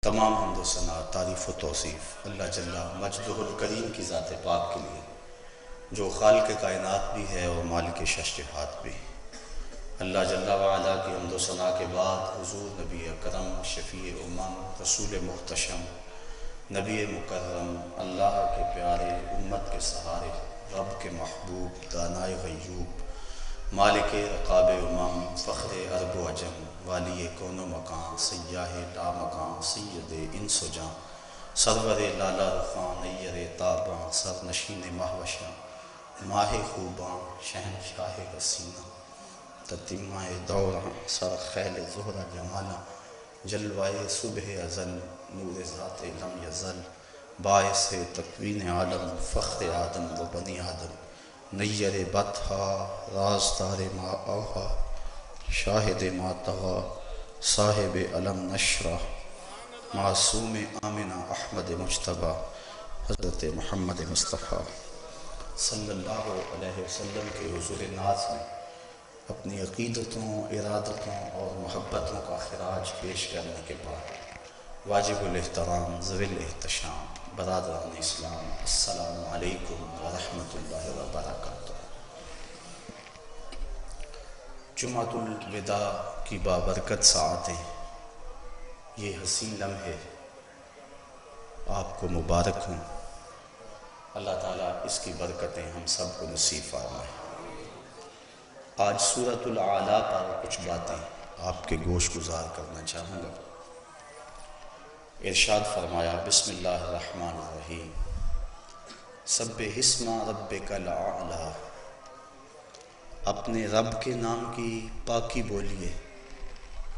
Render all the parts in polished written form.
تمام حمد و ثنا، تعریف و توصیف اللہ جل مجدہ الکریم کی ذات پاک کے لیے، جو خالق کائنات بھی ہے اور مالک شش جہات بھی۔ اللہ جل وعلا کی حمد و ثنا کے بعد حضور نبی اکرم، شفیع امم، رسول محتشم، نبی مکرم، اللہ کے پیارے، امت کے سہارے، رب کے محبوب، دانائے غیوب، مالک رقاب امم، فخر عرب و عجم، والی کون و مکان، سیاہ لا مکان، سید انس و جاں، سرور لالا رخاں، نیر تاباں، سر نشین مہوشاں، ماہ خوباں، شہنشاہ حسینہ، تتمہ دوراں، سر خیل زہرہ جمالاں، جلوائے صبح ازل، نور ذات لم یزل، باعث تکوین عالم، فخر آدم و بنی آدم، نیر بطحا، رازدار ما اوحا، شاہد ما طغا، صاحب علم نشرہ، معصوم آمنہ احمد مجتبیٰ، حضرت محمد مصطفیٰ صلی اللہ علیہ وسلم کے حضور ناز میں اپنی عقیدتوں، ارادتوں اور محبتوں کا خراج پیش کرنے کے بعد واجب الاحترام، ذوی الاحتشام، برادران اسلام، السلام علیکم ورحمۃ اللہ وبرکاتہ۔ جمعۃ الوداع کی بابرکت ساعتیں، یہ حسین لمحے آپ کو مبارک ہوں۔ اللہ تعالیٰ اس کی برکتیں ہم سب کو نصیب فرمائے۔ آج سورۃ الاعلیٰ پر کچھ باتیں آپ کے گوش گزار کرنا چاہوں گا۔ ارشاد فرمایا، بسم اللہ الرحمن الرحیم، سبح اسم ربک الاعلیٰ، اپنے رب کے نام کی پاکی بولیے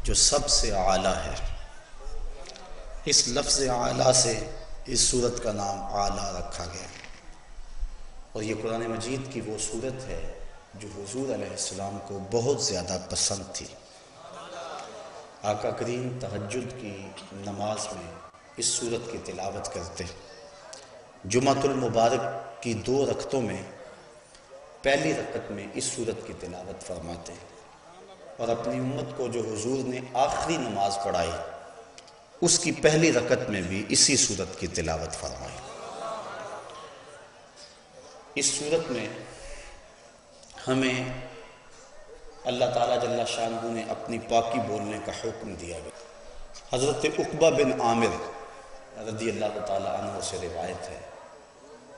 جو سب سے اعلیٰ ہے۔ اس لفظ اعلیٰ سے اس سورت کا نام اعلیٰ رکھا گیا، اور یہ قرآن مجید کی وہ سورت ہے جو حضور علیہ السلام کو بہت زیادہ پسند تھی۔ آقا کریم تہجد کی نماز میں اس سورت کی تلاوت کرتے۔ جمعۃ المبارک کی 2 رکعتوں میں پہلی رکعت میں اس سورت کی تلاوت فرماتے، اور اپنی امت کو جو حضور نے آخری نماز پڑھائی اس کی پہلی رکعت میں بھی اسی سورت کی تلاوت فرمائی۔ اس سورت میں ہمیں اللہ تعالیٰ جل شانہ نے اپنی پاکی بولنے کا حکم دیا گیا۔ حضرت عقبہ بن عامر رضی اللہ تعالیٰ عنہ سے روایت ہے،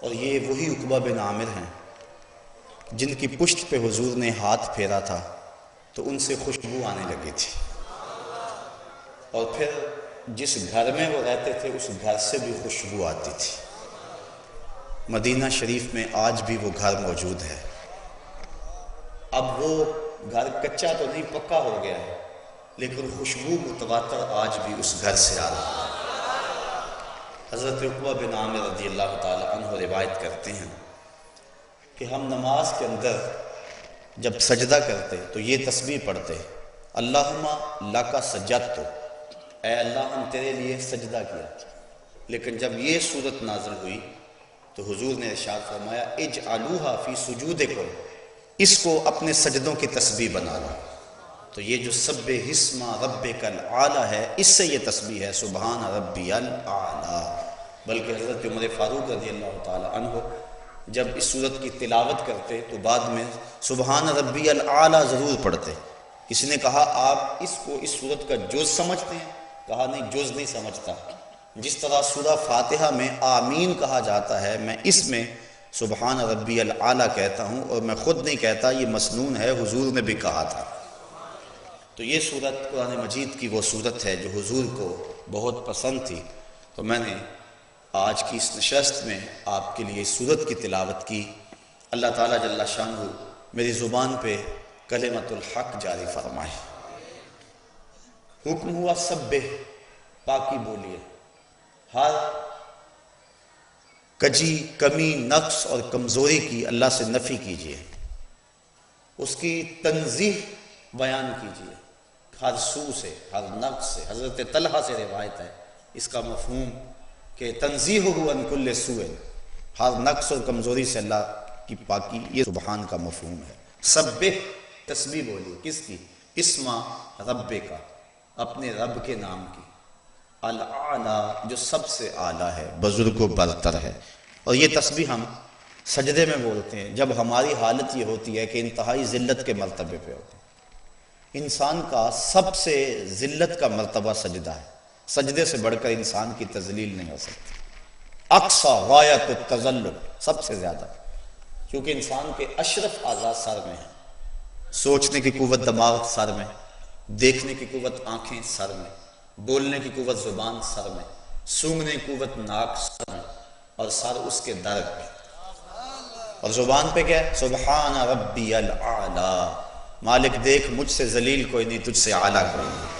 اور یہ وہی عقبہ بن عامر ہیں جن کی پشت پہ حضور نے ہاتھ پھیرا تھا تو ان سے خوشبو آنے لگی تھی، اور پھر جس گھر میں وہ رہتے تھے اس گھر سے بھی خوشبو آتی تھی۔ مدینہ شریف میں آج بھی وہ گھر موجود ہے۔ اب وہ گھر کچا تو نہیں، پکا ہو گیا ہے، لیکن خوشبو متواتر آج بھی اس گھر سے آ رہی ہے۔ حضرت عقبہ بن عامر رضی اللہ تعالی عنہ روایت کرتے ہیں کہ ہم نماز کے اندر جب سجدہ کرتے تو یہ تسبیح پڑھتے، اللہم لک سجدت، اے اللہ ہم تیرے لیے سجدہ کیا۔ لیکن جب یہ صورت نازل ہوئی تو حضور نے ارشاد فرمایا، اجعلوہا فی سجودکم، اس کو اپنے سجدوں کی تسبیح بنا لو۔ تو یہ جو سبح اسم ربک الاعلیٰ ہے، اس سے یہ تسبیح ہے سبحان ربی الاعلیٰ۔ بلکہ حضرت عمر فاروق رضی اللہ تعالی عنہ جب اس سورت کی تلاوت کرتے تو بعد میں سبحان ربی الاعلیٰ ضرور پڑھتے۔ کسی نے کہا آپ اس کو، اس سورت کا جز سمجھتے ہیں؟ کہا نہیں، جز نہیں سمجھتا۔ جس طرح سورہ فاتحہ میں آمین کہا جاتا ہے، میں اس میں سبحان ربی الاعلیٰ کہتا ہوں، اور میں خود نہیں کہتا، یہ مسنون ہے، حضور نے بھی کہا تھا۔ تو یہ سورت قرآن مجید کی وہ سورت ہے جو حضور کو بہت پسند تھی، تو میں نے آج کی اس نشست میں آپ کے لیے اس سورت کی تلاوت کی۔ اللہ تعالیٰ جل شانہ میری زبان پہ کلمۃ الحق جاری فرمائے۔ حکم ہوا سبح، پاکی بولیے، ہر کجی، کمی، نقص اور کمزوری کی اللہ سے نفی کیجیے، اس کی تنزیہ بیان کیجیے، ہر سو سے، ہر نقص سے۔ حضرت طلحہ سے روایت ہے اس کا مفہوم کہ تنزیہہ عن کل سوء، ہر نقص اور کمزوری سے اللہ کی پاکی، یہ سبحان کا مفہوم ہے۔ سبح، تسبیح بولیے، کس کی؟ اسم رب کا، اپنے رب کے نام کی۔ الاعلی جو سب سے اعلیٰ ہے، بزرگ و برتر ہے۔ اور یہ تسبیح ہم سجدے میں بولتے ہیں جب ہماری حالت یہ ہوتی ہے کہ انتہائی ذلت کے مرتبے پہ ہوتے ہیں۔ انسان کا سب سے ذلت کا مرتبہ سجدہ ہے، سجدے سے بڑھ کر انسان کی تذلیل نہیں ہو سکتی، اقصی غایت التذلل، سب سے زیادہ، کیونکہ انسان کے اشرف اعضاء سر میں ہیں، سوچنے کی قوت دماغ سر میں، دیکھنے کی قوت آنکھیں سر میں، بولنے کی قوت زبان سر میں، سونگنے کی قوت ناک سر میں، اور سر اس کے در پہ، اور زبان پہ کیا ہے؟ سبحان ربی الاعلی، مالک دیکھ مجھ سے ذلیل کوئی نہیں، تجھ سے اعلیٰ کوئی نہیں۔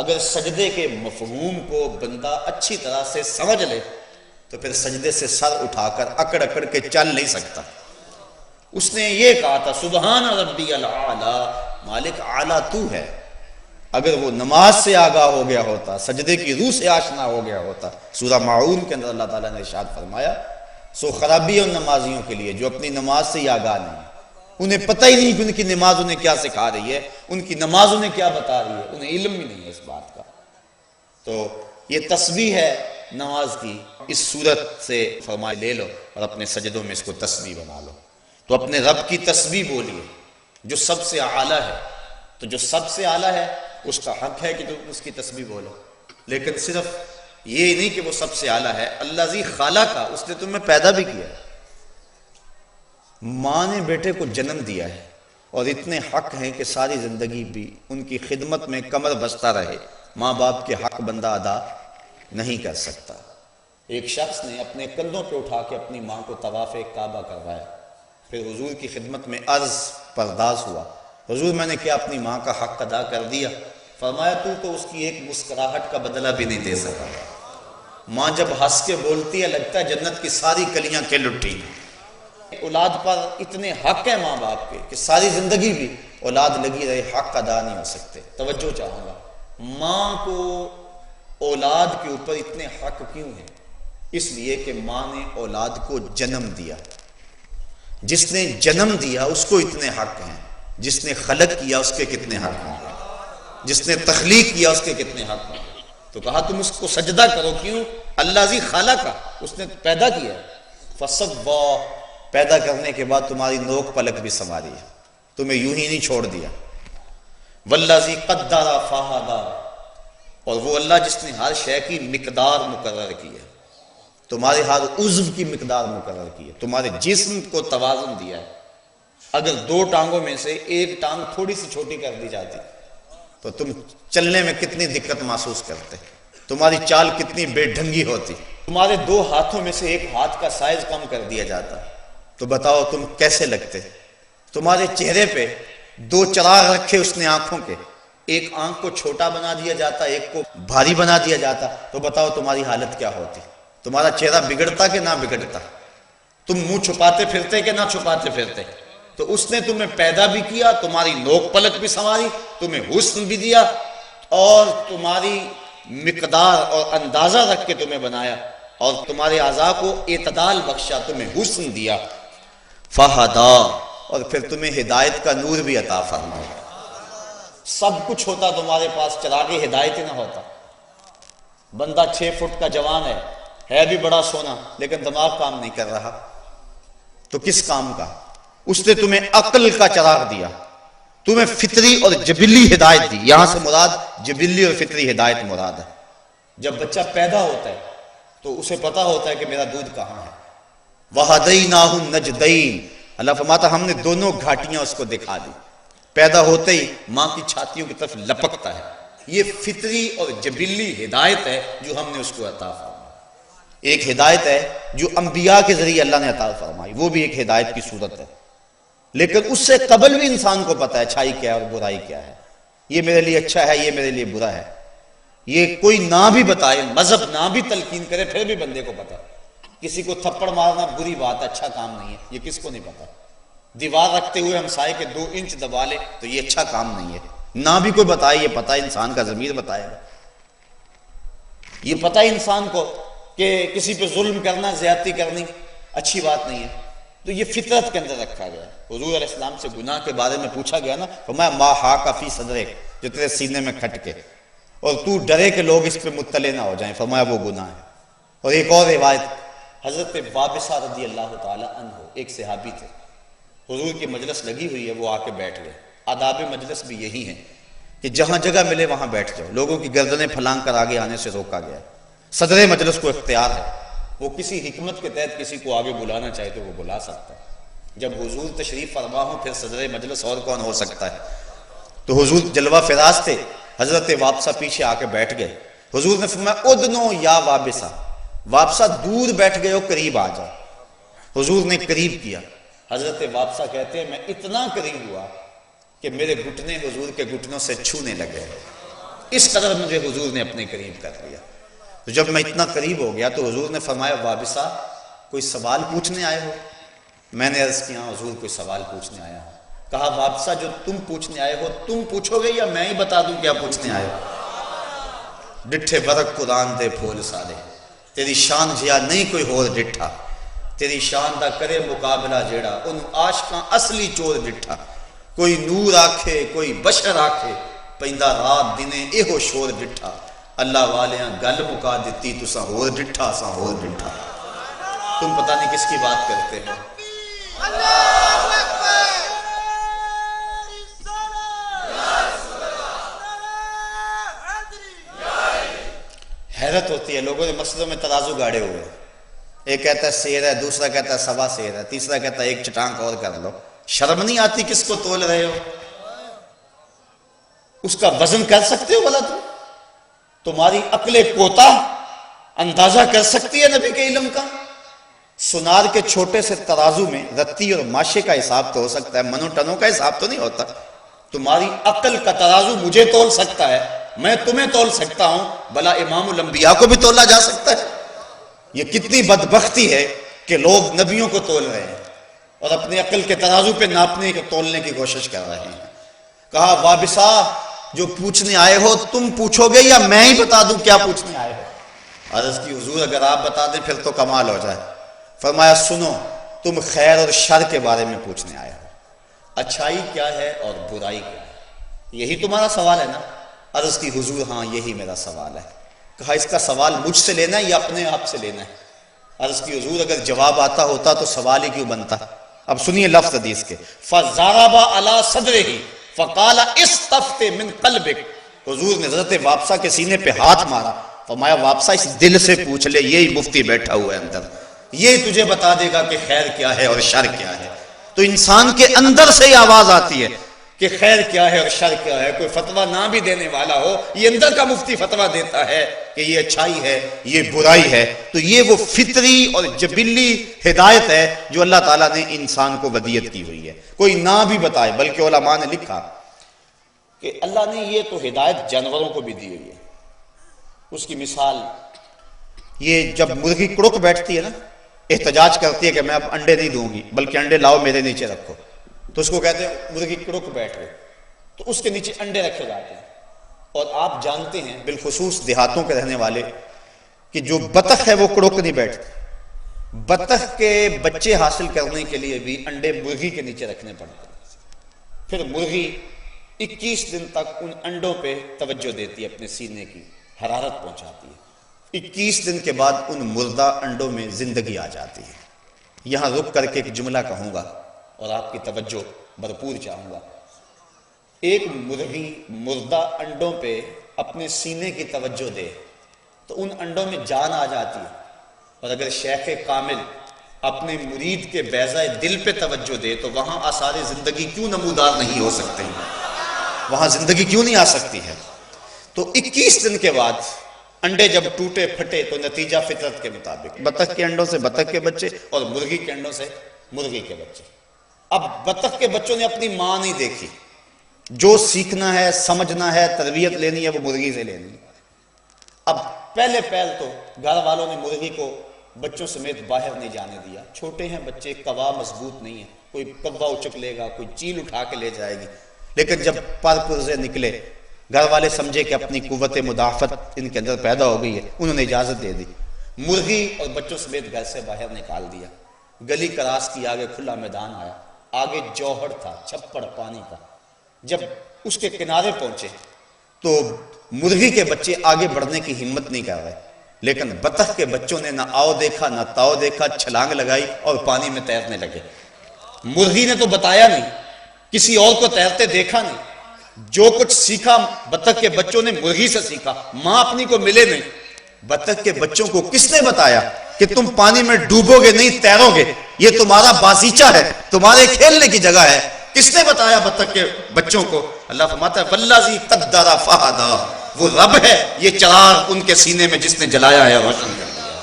اگر سجدے کے مفہوم کو بندہ اچھی طرح سے سمجھ لے تو پھر سجدے سے سر اٹھا کر اکڑ اکڑ کے چل نہیں سکتا۔ اس نے یہ کہا تھا سبحان ربی الاعلی، مالک اعلیٰ تو ہے۔ اگر وہ نماز سے آگاہ ہو گیا ہوتا، سجدے کی روح سے آشنا ہو گیا ہوتا، سورہ ماعون کے اندر اللہ تعالیٰ نے ارشاد فرمایا سو خرابی ان نمازیوں کے لیے جو اپنی نماز سے ہی آگاہ نہیں، انہیں پتہ ہی نہیں کہ ان کی نماز انہیں کیا سکھا رہی ہے، ان کی نماز انہیں کیا بتا رہی ہے، انہیں علم بھی نہیں ہے اس بات کا۔ تو یہ تسبیح ہے نماز کی، اس صورت سے فرمائے لے لو اور اپنے سجدوں میں اس کو تسبیح بنا لو۔ تو اپنے رب کی تسبیح بولیے جو سب سے اعلیٰ ہے، تو جو سب سے اعلیٰ ہے اس کا حق ہے کہ تم اس کی تسبیح بولو، لیکن صرف یہ نہیں کہ وہ سب سے اعلیٰ ہے، اللہ ذی خالقہ، اس نے تمہیں پیدا بھی کیا ہے۔ ماں نے بیٹے کو جنم دیا ہے اور اتنے حق ہیں کہ ساری زندگی بھی ان کی خدمت میں کمر بستہ رہے، ماں باپ کے حق بندہ ادا نہیں کر سکتا۔ ایک شخص نے اپنے کندھوں پہ اٹھا کے اپنی ماں کو طواف کعبہ کروایا، پھر حضور کی خدمت میں عرض پرداز ہوا، حضور میں نے کیا اپنی ماں کا حق ادا کر دیا؟ فرمایا تو اس کی ایک مسکراہٹ کا بدلہ بھی نہیں دے سکا۔ ماں جب ہنس کے بولتی ہے لگتا ہے جنت کی ساری کلیاں کھل اٹھی۔ اولاد پر اتنے حق ہیں ماں باپ کے کہ ساری زندگی بھی اولاد لگی رہے، حق ادا نہیں ہو سکتے۔ توجہ چاہوں گا، ماں کو اولاد کے اوپر اتنے حق کیوں ہیں؟ اس لیے کہ ماں نے اولاد کو جنم دیا، جس نے جنم دیا اس کو اتنے حق ہیں، جس نے خلق کیا اس کے کتنے حق ہیں، جس نے تخلیق کیا اس کے کتنے حق ہیں۔ تو کہا تم اس کو سجدہ کرو، کیوں؟ اللہ ذی خالقہ، اس نے پیدا کیا۔ فسوا، پیدا کرنے کے بعد تمہاری نوک پلک بھی سنواری ہے، تمہیں یوں ہی نہیں چھوڑ دیا۔ والذی قدر فہدی، اور وہ اللہ جس نے ہر شے کی مقدار مقرر کی ہے، تمہارے ہر عضو کی مقدار مقرر کی ہے، تمہارے جسم کو توازن دیا ہے۔ اگر دو ٹانگوں میں سے ایک ٹانگ تھوڑی سی چھوٹی کر دی جاتی تو تم چلنے میں کتنی دقت محسوس کرتے، تمہاری چال کتنی بے ڈھنگی ہوتی۔ تمہارے دو ہاتھوں میں سے ایک ہاتھ کا سائز کم کر دیا جاتا تو بتاؤ تم کیسے لگتے۔ تمہارے چہرے پہ دو چراغ رکھے اس نے آنکھوں کے، ایک آنکھ کو چھوٹا بنا دیا جاتا، ایک کو بھاری بنا دیا جاتا، تو بتاؤ تمہاری حالت کیا ہوتی، تمہارا چہرہ بگڑتا کہ نہ بگڑتا، تم منہ چھپاتے پھرتے کہ نہ چھپاتے پھرتے۔ تو اس نے تمہیں پیدا بھی کیا، تمہاری نوک پلک بھی سنواری، تمہیں حسن بھی دیا، اور تمہاری مقدار اور اندازہ رکھ کے تمہیں بنایا، اور تمہارے اعضاء کو اعتدال بخشا، تمہیں حسن دیا۔ فہدا، اور پھر تمہیں ہدایت کا نور بھی عطا فرمایا۔ سب کچھ ہوتا تمہارے پاس، چراغ ہدایت نہ ہوتا۔ بندہ 6 فٹ کا جوان ہے بھی بڑا سونا، لیکن دماغ کام نہیں کر رہا، تو کس کام کا؟ اس نے تمہیں عقل کا چراغ دیا، تمہیں فطری اور جبلی ہدایت دی۔ یہاں سے مراد جبلی اور فطری ہدایت مراد ہے۔ جب بچہ پیدا ہوتا ہے تو اسے پتا ہوتا ہے کہ میرا دودھ کہاں ہے۔ وَهَدَيْنَاهُ النَّجْدَيْنِ، اللہ فرماتا ہم نے دونوں گھاٹیاں اس کو دکھا دی۔ پیدا ہوتے ہی ماں کی چھاتیوں کی طرف لپکتا ہے۔ یہ فطری اور جبلی ہدایت ہے جو ہم نے اس کو عطا فرمائی۔ ایک ہدایت ہے جو انبیاء کے ذریعے اللہ نے عطا فرمائی، وہ بھی ایک ہدایت کی صورت ہے، لیکن اس سے قبل بھی انسان کو پتا ہے اچھائی کیا ہے اور برائی کیا ہے، یہ میرے لیے اچھا ہے، یہ میرے لیے برا ہے۔ یہ کوئی نہ بھی بتائے، مذہب نہ بھی تلقین کرے، پھر بھی بندے کو پتا ہے۔ کسی کو تھپڑ مارنا بری بات ہے، اچھا کام نہیں ہے، یہ کس کو نہیں پتا۔ دیوار رکھتے ہوئے ہمسائے کے 2 انچ دبا لے تو یہ اچھا کام نہیں ہے، نہ بھی کوئی بتائے، یہ پتا انسان کا ضمیر بتائے گا۔ یہ پتا انسان کو کہ کسی پہ ظلم کرنا، زیادتی کرنی اچھی بات نہیں ہے، تو یہ فطرت کے اندر رکھا گیا ہے۔ حضور علیہ السلام سے گناہ کے بارے میں پوچھا گیا نا، فرمایا ما حاک فی صدرک، جو تیرے سینے میں کھٹ کے، اور تو ڈرے کہ لوگ اس پہ مطلع نہ ہو جائیں، فرمایا وہ گناہ ہے۔ اور ایک اور روایت، حضرت وابصہ رضی اللہ تعالی عنہ ایک صحابی تھے، حضور کی مجلس لگی ہوئی ہے، وہ آ کے بیٹھ گئے۔ آداب مجلس بھی یہی ہیں کہ جہاں جگہ ملے وہاں بیٹھ جاؤ، لوگوں کی گردنیں پھلانگ کر آگے آنے سے روکا گیا ہے۔ صدر مجلس کو اختیار ہے، وہ کسی حکمت کے تحت کسی کو آگے بلانا چاہے تو وہ بلا سکتا ہے۔ جب حضور تشریف فرما ہوں پھر صدر مجلس اور کون ہو سکتا ہے؟ تو حضور جلوہ فراز تھے، حضرت وابصہ پیچھے آ کے بیٹھ گئے۔ حضور نے فرمایا ادنو یا وابصہ، وابصہ دور بیٹھ گئے ہو، قریب آ جاؤ۔ حضور نے قریب کیا۔ حضرت وابصہ کہتے ہیں میں اتنا قریب ہوا کہ میرے گھٹنے حضور کے گھٹنوں سے چھونے لگے، اس قدر مجھے حضور نے اپنے قریب کر لیا۔ تو جب میں اتنا قریب ہو گیا تو حضور نے فرمایا وابصہ کوئی سوال پوچھنے آئے ہو؟ میں نے عرض کیا حضور کوئی سوال پوچھنے آیا ہوں۔ کہا وابصہ جو تم پوچھنے آئے ہو تم پوچھو گے یا میں ہی بتا دوں کیا پوچھنے آئے ہو؟ ڈٹھے برق قرآن دے پھول سارے، تیری شان جیا نہیں کوئی ہور ڈٹھا، تیری شان دا کرے مقابلہ جیڑا ان عاشقاں اصلی چور ڈٹھا۔ کوئی نور آکھے کوئی بشر آکھے، پیندا رات دنے ایہو شور ڈٹھا، اللہ والیاں گل مکا دیتی تساں ہور ڈٹھا اساں ہور ڈٹھا۔ تم پتہ نہیں کس کی بات کرتے ہو۔ حیرت ہوتی ہے، لوگوں نے مسجدوں میں ترازو گاڑے ہوئے، ایک کہتا ہے سیر ہے، دوسرا کہتا ہے سوا سیر ہے، تیسرا کہتا ہے ایک چٹانک اور کر لو۔ شرم نہیں آتی کس کو تول رہے ہو؟ اس کا وزن کر سکتے ہو بھلا تم؟ تمہاری عقل کوتا اندازہ کر سکتی ہے نبی کے علم کا؟ سنار کے چھوٹے سے ترازو میں رتی اور ماشے کا حساب تو ہو سکتا ہے، منو ٹنوں کا حساب تو نہیں ہوتا۔ تمہاری عقل کا ترازو مجھے تول سکتا ہے، میں تمہیں تول سکتا ہوں، بھلا امام الانبیاء کو بھی تولا جا سکتا ہے؟ یہ کتنی بدبختی ہے کہ لوگ نبیوں کو تول رہے ہیں اور اپنی عقل کے ترازو پہ ناپنے کے تولنے کی کوشش کر رہے ہیں۔ کہا وابصہ جو پوچھنے آئے ہو تم پوچھو گے یا میں ہی بتا دوں کیا پوچھنے آئے ہو؟ عرض کی حضور اگر آپ بتا دیں پھر تو کمال ہو جائے۔ فرمایا سنو تم خیر اور شر کے بارے میں پوچھنے آئے ہو، اچھائی کیا ہے اور برائی کیا ہے، یہی تمہارا سوال ہے نا؟ عرض کی حضور ہاں یہی میرا سوال ہے۔ کہا اس کا سوال مجھ سے لینا ہے یا اپنے آپ سے لینا ہے؟ عرض کی حضور اگر جواب آتا ہوتا تو سوال ہی کیوں بنتا؟ اب سنیے لفظ حدیث کے، فَضَرَبَ عَلَى صَدْرِهِ فَقَالَ اِسْتَفْتِ مِنْ قَلْبِكَ۔ حضور نے حضرت وابصہ کے سینے پہ ہاتھ مارا، فرمایا وابصہ اس دل سے پوچھ لے، یہی مفتی بیٹھا ہوا ہے اندر، یہ تجھے بتا دے گا کہ خیر کیا ہے اور شر کیا ہے۔ تو انسان کے اندر سے ہی آواز آتی ہے کہ خیر کیا ہے اور شر کیا ہے۔ کوئی فتویٰ نہ بھی دینے والا ہو، یہ اندر کا مفتی فتویٰ دیتا ہے کہ یہ اچھائی ہے یہ برائی ہے۔ تو یہ وہ فطری اور جبلی ہدایت ہے جو اللہ تعالیٰ نے انسان کو ودیت کی ہوئی ہے، کوئی نہ بھی بتائے۔ بلکہ علماء نے لکھا کہ اللہ نے یہ تو ہدایت جانوروں کو بھی دی ہوئی ہے۔ اس کی مثال یہ جب مرغی کڑک بیٹھتی ہے نا، احتجاج کرتی ہے کہ میں اب انڈے نہیں دوں گی بلکہ انڈے لاؤ میرے نیچے رکھو، تو اس کو کہتے ہیں مرغی کڑک بیٹھ گئی، تو اس کے نیچے انڈے رکھے جاتے ہیں۔ اور آپ جانتے ہیں بالخصوص دیہاتوں کے رہنے والے کہ جو بطخ ہے وہ کڑک نہیں بیٹھتی، بطخ کے بچے حاصل کرنے کے لیے بھی انڈے مرغی کے نیچے رکھنے پڑتے ہیں۔ پھر مرغی 21 دن تک ان انڈوں پہ توجہ دیتی ہے، اپنے سینے کی حرارت پہنچاتی ہے۔ 21 دن کے بعد ان مردہ انڈوں میں زندگی آ جاتی ہے۔ یہاں رک کر کے ایک جملہ کہوں گا اور آپ کی توجہ بھرپور چاہوں گا۔ ایک مرغی مردہ انڈوں پہ اپنے سینے کی توجہ دے تو ان انڈوں میں جان آ جاتی ہے، اور اگر شیخ کامل اپنے مرید کے بیضہ دل پہ توجہ دے تو وہاں آثار زندگی کیوں نمودار نہیں ہو سکتے، وہاں زندگی کیوں نہیں آ سکتی ہے؟ تو 21 دن کے بعد انڈے جب ٹوٹے پھٹے تو نتیجہ فطرت کے مطابق بطخ کے انڈوں سے بطخ کے بچے اور مرغی کے انڈوں سے مرغی کے بچے۔ اب بطخ کے بچوں نے اپنی ماں نہیں دیکھی، جو سیکھنا ہے سمجھنا ہے تربیت لینی ہے وہ مرغی سے لینی ہے۔ اب پہلے تو گھر والوں نے مرغی کو بچوں سمیت باہر نہیں جانے دیا، چھوٹے ہیں بچے، کوا مضبوط نہیں ہے، کوئی کوا اچک لے گا، کوئی چیل اٹھا کے لے جائے گی۔ لیکن جب پر پرزے نکلے، گھر والے سمجھے کہ اپنی قوت مدافعت ان کے اندر پیدا ہو گئی ہے، انہوں نے اجازت دے دی، مرغی اور بچوں سمیت گھر سے باہر نکال دیا۔ گلی کراس کی، آگے کھلا میدان آیا، آگے جوہر تھا چھپڑ پانی کا۔ جب اس کے کنارے پہنچے تو مرغی کے بچے آگے بڑھنے کی ہمت نہیں کر رہے، لیکن بطخ کے بچوں نے نہ آؤ دیکھا نہ تاؤ دیکھا، چھلانگ لگائی اور پانی میں تیرنے لگے۔ مرغی نے تو بتایا نہیں، کسی اور کو تیرتے دیکھا نہیں، جو کچھ سیکھا بطخ کے بچوں نے مرغی سے سیکھا، ماں اپنی کو ملے نہیں۔ بطخ کے بچوں کو کس نے بتایا کہ تم پانی میں ڈوبو گے نہیں، تیرو گے، یہ تمہارا بازیچہ ہے، تمہارے کھیلنے کی جگہ ہے؟ کس نے بتایا بطخ کے بچوں کو؟ اللہ فرماتا ہے والذی قدر فہدی، وہ رب ہے یہ چراغ ان کے سینے میں جس نے جلایا ہے روشن کر دیا۔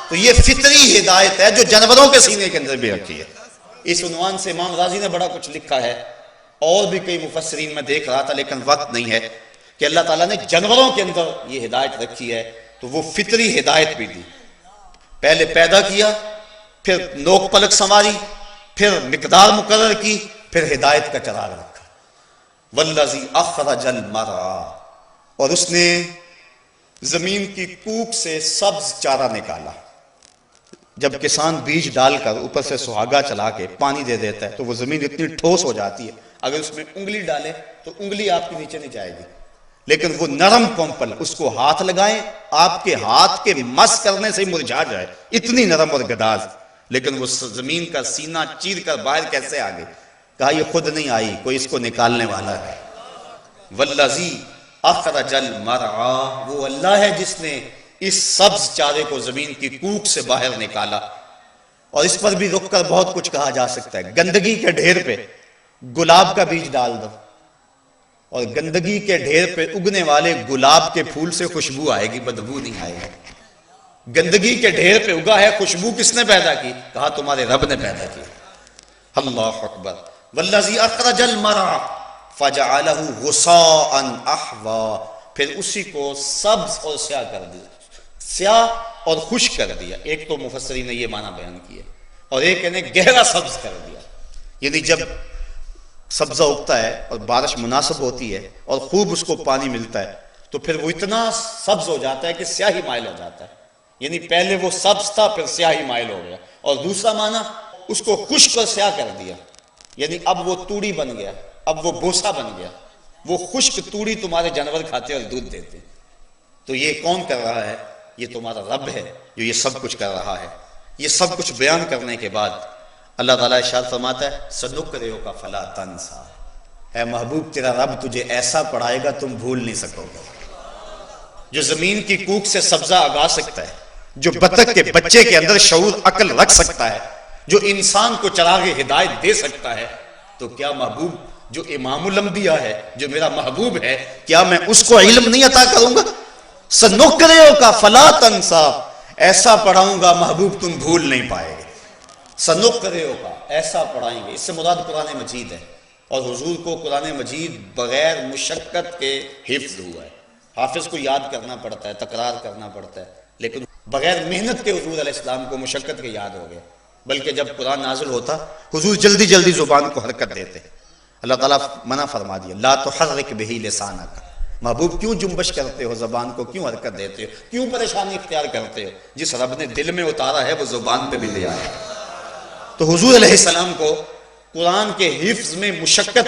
تو یہ فطری ہدایت ہے جو جانوروں کے سینے کے اندر بھی رکھی ہے۔ اس عنوان سے امام غازی نے بڑا کچھ لکھا ہے، اور بھی کئی مفسرین میں دیکھ رہا تھا لیکن وقت نہیں ہے، کہ اللہ تعالیٰ نے جانوروں کے اندر یہ ہدایت رکھی ہے تو وہ فطری ہدایت بھی دی۔ پہلے پیدا کیا، پھر نوک پلک سنواری، پھر مقدار مقرر کی، پھر ہدایت کا چراغ رکھا۔ والذی اخرج المرعی، اور اس نے زمین کی کوک سے سبز چارہ نکالا۔ جب کسان بیج ڈال کر اوپر سے سہاگا چلا کے پانی دے دیتا ہے تو وہ زمین اتنی ٹھوس ہو جاتی ہے، اگر اس میں انگلی ڈالے تو انگلی آپ کے نیچے نہیں جائے گی، لیکن وہ نرم کومپل، اس کو ہاتھ لگائیں آپ کے ہاتھ کے مس کرنے سے ہی مرجھا جائے، اتنی نرم اور گداز، لیکن وہ زمین کا سینہ چیر کر باہر کیسے آ گئی؟ کہا یہ خود نہیں آئی، کوئی اس کو نکالنے والا ہے۔ والذی اخرج المرعی، وہ اللہ ہے جس نے اس سبز چارے کو زمین کی کوک سے باہر نکالا۔ اور اس پر بھی رک کر بہت کچھ کہا جا سکتا ہے۔ گندگی کے ڈھیر پہ گلاب کا بیج ڈال دو، اور گندگی کے ڈھیر پہ اگنے والے گلاب کے پھول سے خوشبو آئے گی، بدبو نہیں آئے گی۔ گندگی کے ڈھیر پہ اگا ہے، خوشبو کس نے پیدا کی؟ کہا تمہارے رب نے پیدا کی۔ اللہ اکبر۔ والذی اخرج المرعی فجعلہ غثاء احوا، پھر اسی کو سبز اور سیاہ کر دیا، سیاہ اور خشک کر دیا۔ ایک تو مفسرین نے یہ معنی بیان کیا، اور ایک نے گہرا سبز کر دیا، یعنی جب سبزہ اگتا ہے اور بارش مناسب ہوتی ہے اور خوب اس کو پانی ملتا ہے تو پھر وہ اتنا سبز ہو جاتا ہے کہ سیاہی مائل ہو جاتا ہے، یعنی پہلے وہ سبز تھا پھر سیاہی مائل ہو گیا۔ اور دوسرا معنی اس کو خشک اور سیاہ کر دیا، یعنی اب وہ توڑی بن گیا، اب وہ بوسا بن گیا، وہ خشک توڑی تمہارے جانور کھاتے اور دودھ دیتے۔ تو یہ کون کر رہا ہے؟ یہ تمہارا رب ہے جو یہ سب کچھ کر رہا ہے۔ یہ سب کچھ بیان کرنے کے بعد اللہ تعالیٰ ارشاد فرماتا ہے سَنُقْرِئُكَ فَلَا تَنْسَىٰ، اے محبوب تیرا رب تجھے ایسا پڑھائے گا تم بھول نہیں سکو گے۔ جو زمین کی کوک سے سبزہ اگا سکتا ہے، جو بطخ کے بچے کے اندر شعور عقل رکھ سکتا ہے، جو انسان کو چراغ ہدایت دے سکتا ہے، تو کیا محبوب جو امام الانبیاء ہے، جو میرا محبوب ہے، کیا میں اس کو علم نہیں عطا کروں گا؟ سَنُقْرِئُكَ فَلَا تَنْسَىٰ، ایسا پڑھاؤں گا محبوب تم بھول نہیں پائے گے۔ سَنُقْرِئُكَ، ایسا پڑھائیں گے، اس سے مراد قرآن مجید ہے، اور حضور کو قرآن مجید بغیر مشقت کے حفظ ہوا ہے۔ حافظ کو یاد کرنا پڑتا ہے، تکرار کرنا پڑتا ہے، لیکن بغیر محنت کے حضور علیہ السلام کو مشقت کے یاد ہو گیا۔ بلکہ جب قرآن نازل ہوتا حضور جلدی جلدی زبان کو حرکت دیتے۔ اللہ تعالیٰ منع فرما دیا لا تحرک بہ لسانک، محبوب کیوں جنبش کرتے ہو، زبان کو کیوں حرکت دیتے ہو، کیوں پریشانی اختیار کرتے ہو؟ جس رب نے دل میں اتارا ہے وہ زبان پہ بھی لے آیا۔ تو حضور علیہ السلام کو قرآن کے حفظ میں مشقت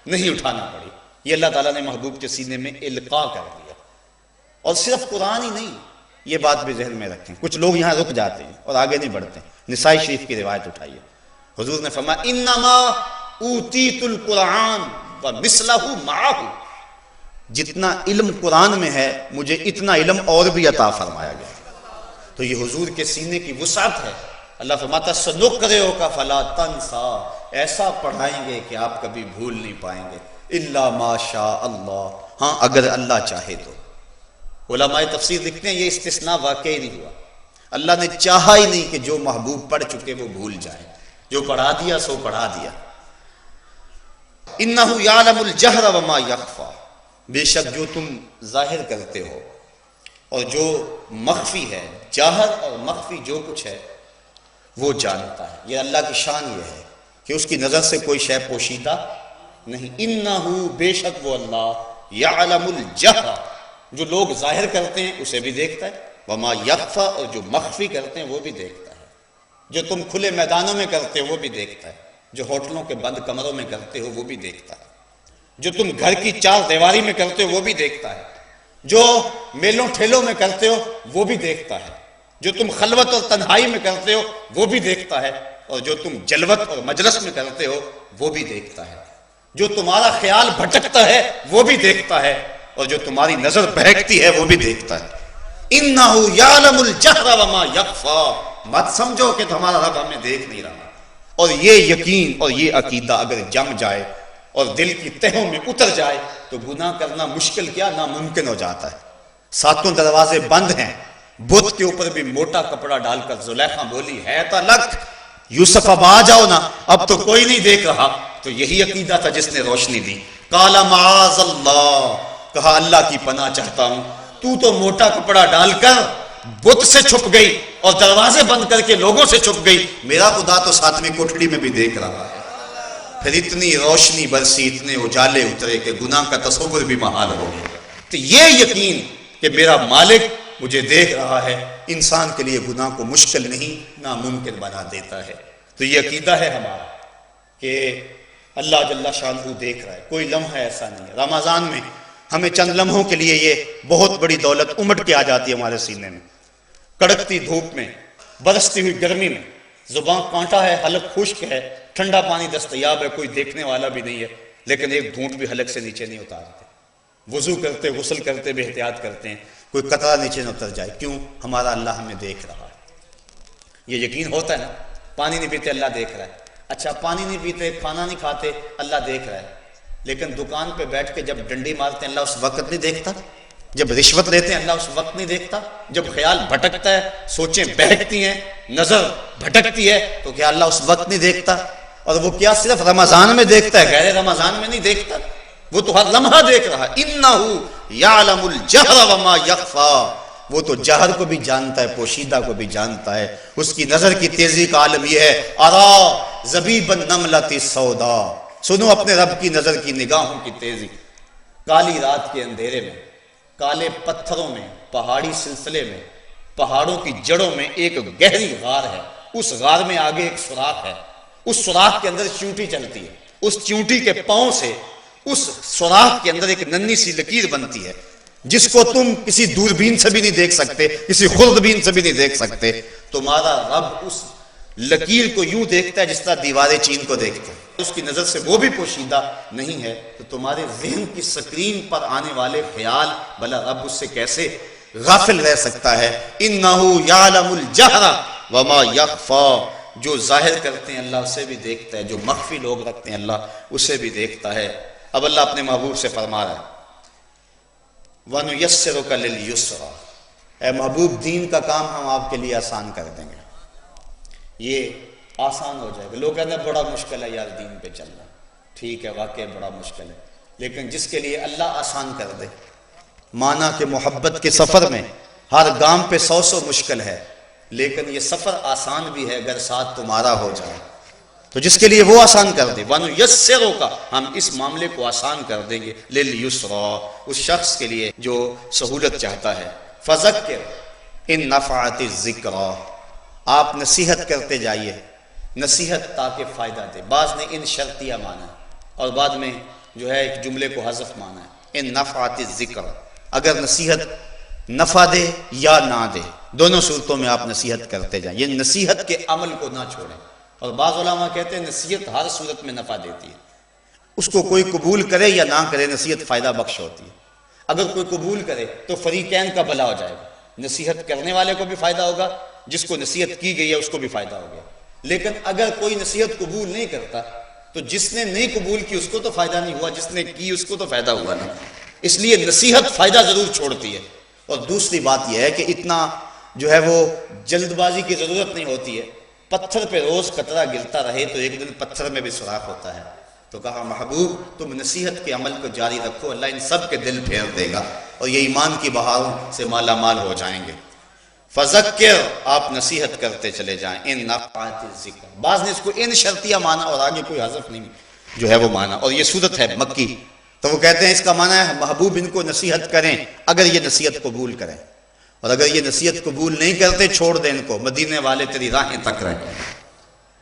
نہیں اٹھانا پڑی، یہ اللہ تعالیٰ نے محبوب کے سینے میں القاء کر دیا۔ اور صرف قرآن ہی نہیں، یہ بات بھی ذہن میں رکھیں، کچھ لوگ یہاں رک جاتے ہیں اور آگے نہیں بڑھتے۔ نسائی شریف کی روایت اٹھائیے، حضور نے فرمایا انما اوتیت القرآن ومثلہ معہ، جتنا علم قرآن میں ہے مجھے اتنا علم اور بھی عطا فرمایا گیا۔ تو یہ حضور کے سینے کی وسعت ہے۔ اللہ فرماتا سَنُقْرِئُكَ فَلَا تَنْسَىٰ، ایسا پڑھائیں گے کہ آپ کبھی بھول نہیں پائیں گے، اِلَّا مَا شَاءَ اللَّهُ، ہاں اگر اللہ چاہے تو۔ علماء تفسیر لکھتے ہیں یہ استثناء واقعی نہیں ہوا، اللہ نے چاہا ہی نہیں کہ جو محبوب پڑھ چکے وہ بھول جائیں، جو پڑھا دیا سو پڑھا دیا۔ اِنَّهُ يَعْلَمُ الْجَهْرَ وَمَا يَخْفَىٰ، بے شک جو تم ظاہر کرتے ہو اور جو مخفی ہے، ظاہر اور مخفی جو کچھ ہے وہ جانتا ہے۔ یہ اللہ کی شان یہ ہے کہ اس کی نظر سے کوئی شے پوشیدہ نہیں۔ اِنَّهُ، بے شک وہ اللہ، يَعْلَمُ الْجَهْرَ، جو لوگ ظاہر کرتے ہیں اسے بھی دیکھتا ہے، وَمَا يَخْفَىٰ، اور جو مخفی کرتے ہیں وہ بھی دیکھتا ہے، جو تم کھلے میدانوں میں کرتے ہو وہ بھی دیکھتا ہے، جو ہوٹلوں کے بند کمروں میں کرتے ہو وہ بھی دیکھتا ہے، جو تم گھر کی چار دیواری میں کرتے ہو وہ بھی دیکھتا ہے، جو میلوں ٹھیلوں میں کرتے ہو وہ بھی دیکھتا ہے، جو تم خلوت اور تنہائی میں کرتے ہو وہ بھی دیکھتا ہے، اور جو تم جلوت اور مجلس میں کرتے ہو وہ بھی دیکھتا ہے، جو تمہارا خیال بھٹکتا ہے وہ بھی دیکھتا ہے، اور جو تمہاری نظر بہکتی ہے وہ بھی دیکھتا ہے۔ اِنَّهُ يَعْلَمُ الْجَهْرَ وَمَا يَخْفَى، مت سمجھو کہ تمہارا رب ہمیں دیکھ نہیں رہا۔ اور یہ یقین اور یہ عقیدہ اگر جم جائے اور دل کی تہوں میں اتر جائے تو گناہ کرنا مشکل کیا ناممکن ہو جاتا ہے۔ ساتوں دروازے بند ہیں، بت کے اوپر بھی موٹا کپڑا ڈال کر زلیخا بولی ہے تا لک، یوسف اب آ جاؤ نا، اب تو کوئی نہیں دیکھ رہا۔ تو یہی عقیدہ تھا جس نے روشنی دی۔ قال معاذ اللہ، کہا اللہ کی پناہ چاہتا ہوں، تو موٹا کپڑا ڈال کر بت سے چھپ گئی اور دروازے بند کر کے لوگوں سے چھپ گئی، میرا خدا تو ساتویں کوٹھڑی میں بھی دیکھ رہا ہے۔ پھر اتنی روشنی برسی، اتنے اجالے اترے کہ گناہ کا تصور بھی محال ہو گیا۔ تو یہ یقین کہ میرا مالک مجھے دیکھ رہا ہے انسان کے لیے گناہ کو مشکل نہیں ناممکن بنا دیتا ہے۔ تو یہ عقیدہ ہے ہمارا کہ اللہ جل شانہ دیکھ رہا ہے، کوئی لمحہ ایسا نہیں ہے۔ رمضان میں ہمیں چند لمحوں کے لیے یہ بہت بڑی دولت امٹ کے آ جاتی ہے ہمارے سینے میں، کڑکتی دھوپ میں، برستی ہوئی گرمی میں، زبان کانٹا ہے، حلق خشک ہے، ٹھنڈا پانی دستیاب ہے، کوئی دیکھنے والا بھی نہیں ہے، لیکن ایک گھونٹ بھی حلق سے نیچے نہیں اتارتے۔ وضو کرتے، غسل کرتے بھی احتیاط کرتے ہیں کوئی قطرہ نیچے نہ اتر جائے۔ کیوں؟ ہمارا اللہ ہمیں دیکھ رہا ہے۔ یہ یقین ہوتا ہے نا، پانی نہیں پیتے اللہ دیکھ رہا ہے۔ اچھا پانی نہیں پیتے، کھانا نہیں کھاتے، اللہ دیکھ رہا ہے، لیکن دکان پہ بیٹھ کے جب ڈنڈی مارتے ہیں اللہ اس وقت نہیں دیکھتا؟ جب رشوت لیتے ہیں اللہ اس وقت نہیں دیکھتا؟ جب خیال بھٹکتا ہے، سوچیں بہکتی ہیں، نظر بھٹکتی ہے، تو کیا اللہ اس وقت نہیں دیکھتا؟ اور وہ کیا صرف رمضان میں دیکھتا ہے، غیر رمضان میں نہیں دیکھتا؟ وہ تو ہر لمحہ دیکھ رہا ہے۔ اِنَّهُ يَعْلَمُ الْجَهْرَ وَمَا يَخْفَى، وہ تو جہر کو بھی جانتا ہے، پوشیدہ کو بھی جانتا ہے۔ اس کی نظر کی تیزی کا عالم یہ ہے، أَرَى زَبِيبَ النَّمْلَةِ السَّوْدَاء، سنو اپنے رب کی نظر کی نگاہوں کی تیزی۔ کالی رات کے اندھیرے میں، کالے پتھروں میں، پہاڑی سلسلے میں، پہاڑوں کی جڑوں میں ایک گہری غار ہے، اس غار میں آگے ایک سوراخ ہے، اس سوراخ کے اندر چیونٹی چلتی ہے، اس چیونٹی کے پاؤں سے اس سوراخ کے اندر ایک ننھی سی لکیر بنتی ہے جس کو تم کسی دوربین سے بھی نہیں دیکھ سکتے، کسی خوردبین سے بھی نہیں دیکھ سکتے۔ تمہارا رب اس لکیر کو یوں دیکھتا ہے جس طرح دیواریں چین کو دیکھتے ہیں، اس کی نظر سے وہ بھی پوشیدہ نہیں ہے۔ تو تمہارے ذہن کی سکرین پر آنے والے خیال بھلا رب اس سے کیسے غافل رہ سکتا ہے؟ اِنَّهُ يَعْلَمُ الْجَهْرَ وَمَا يَخْفَى، جو ظاہر کرتے ہیں اللہ اسے بھی دیکھتا ہے، جو مخفی لوگ رکھتے ہیں اللہ اسے بھی دیکھتا ہے۔ اب اللہ اپنے محبوب سے فرما رہا ہے وَنُيَسِّرُكَ لِلْيُسْرَى، اے محبوب دین کا کام ہم آپ کے لیے آسان کر دیں گے، یہ آسان ہو جائے گا۔ لوگ کہتے ہیں بڑا مشکل ہے یار دین پہ چلنا، ٹھیک ہے واقعی بڑا مشکل ہے، لیکن جس کے لیے اللہ آسان کر دے، مانا کہ محبت کے سفر میں ہر گام پہ 100 مشکل ہے، لیکن یہ سفر آسان بھی ہے اگر ساتھ تمہارا ہو جائے، تو جس کے لیے وہ آسان کر دے، وَنُيَسِّرُكَ، ہم اس معاملے کو آسان کر دیں گے، لِلْيُسْرَى، اس شخص کے لیے جو سہولت چاہتا ہے۔ فَذَكِّرْ إِن نَفَعَتِ الذِّكْرَى، آپ نصیحت کرتے جائیے، نصیحت تاکہ فائدہ دے۔ بعض نے ان شرطیہ مانا ہے اور بعد میں جو ہے ایک جملے کو حذف مانا ہے، ان نفعت الذکر، اگر نصیحت نفع دے یا نہ دے، دونوں صورتوں میں آپ نصیحت کرتے جائیں، یہ نصیحت کے عمل کو نہ چھوڑیں۔ اور بعض علماء کہتے ہیں نصیحت ہر صورت میں نفع دیتی ہے، اس کو کوئی قبول کرے یا نہ کرے نصیحت فائدہ بخش ہوتی ہے۔ اگر کوئی قبول کرے تو فریقین کا بھلا ہو جائے گا، نصیحت کرنے والے کو بھی فائدہ ہوگا، جس کو نصیحت کی گئی ہے اس کو بھی فائدہ ہو گیا۔ لیکن اگر کوئی نصیحت قبول نہیں کرتا تو جس نے نہیں قبول کی اس کو تو فائدہ نہیں ہوا، جس نے کی اس کو تو فائدہ ہوا نا۔ اس لیے نصیحت فائدہ ضرور چھوڑتی ہے۔ اور دوسری بات یہ ہے کہ اتنا جو ہے وہ جلد بازی کی ضرورت نہیں ہوتی ہے، پتھر پہ روز قطرہ گرتا رہے تو ایک دن پتھر میں بھی سوراخ ہوتا ہے۔ تو کہا محبوب تم نصیحت کے عمل کو جاری رکھو، اللہ ان سب کے دل پھیر دے گا اور یہ ایمان کی بہاروں سے مالا مال ہو جائیں گے۔ فذکر، آپ نصیحت کرتے چلے جائیں، ان نفعت الذکر، بعض نے اس کو ان شرطیہ مانا اور آگے کوئی حذف نہیں جو ہے وہ مانا، اور یہ صورت ہے مکی، تو وہ کہتے ہیں اس کا معنی ہے محبوب ان کو نصیحت کریں اگر یہ نصیحت قبول کریں، اور اگر یہ نصیحت قبول نہیں کرتے چھوڑ دیں ان کو، مدینے والے تیری راہیں تک رہیں۔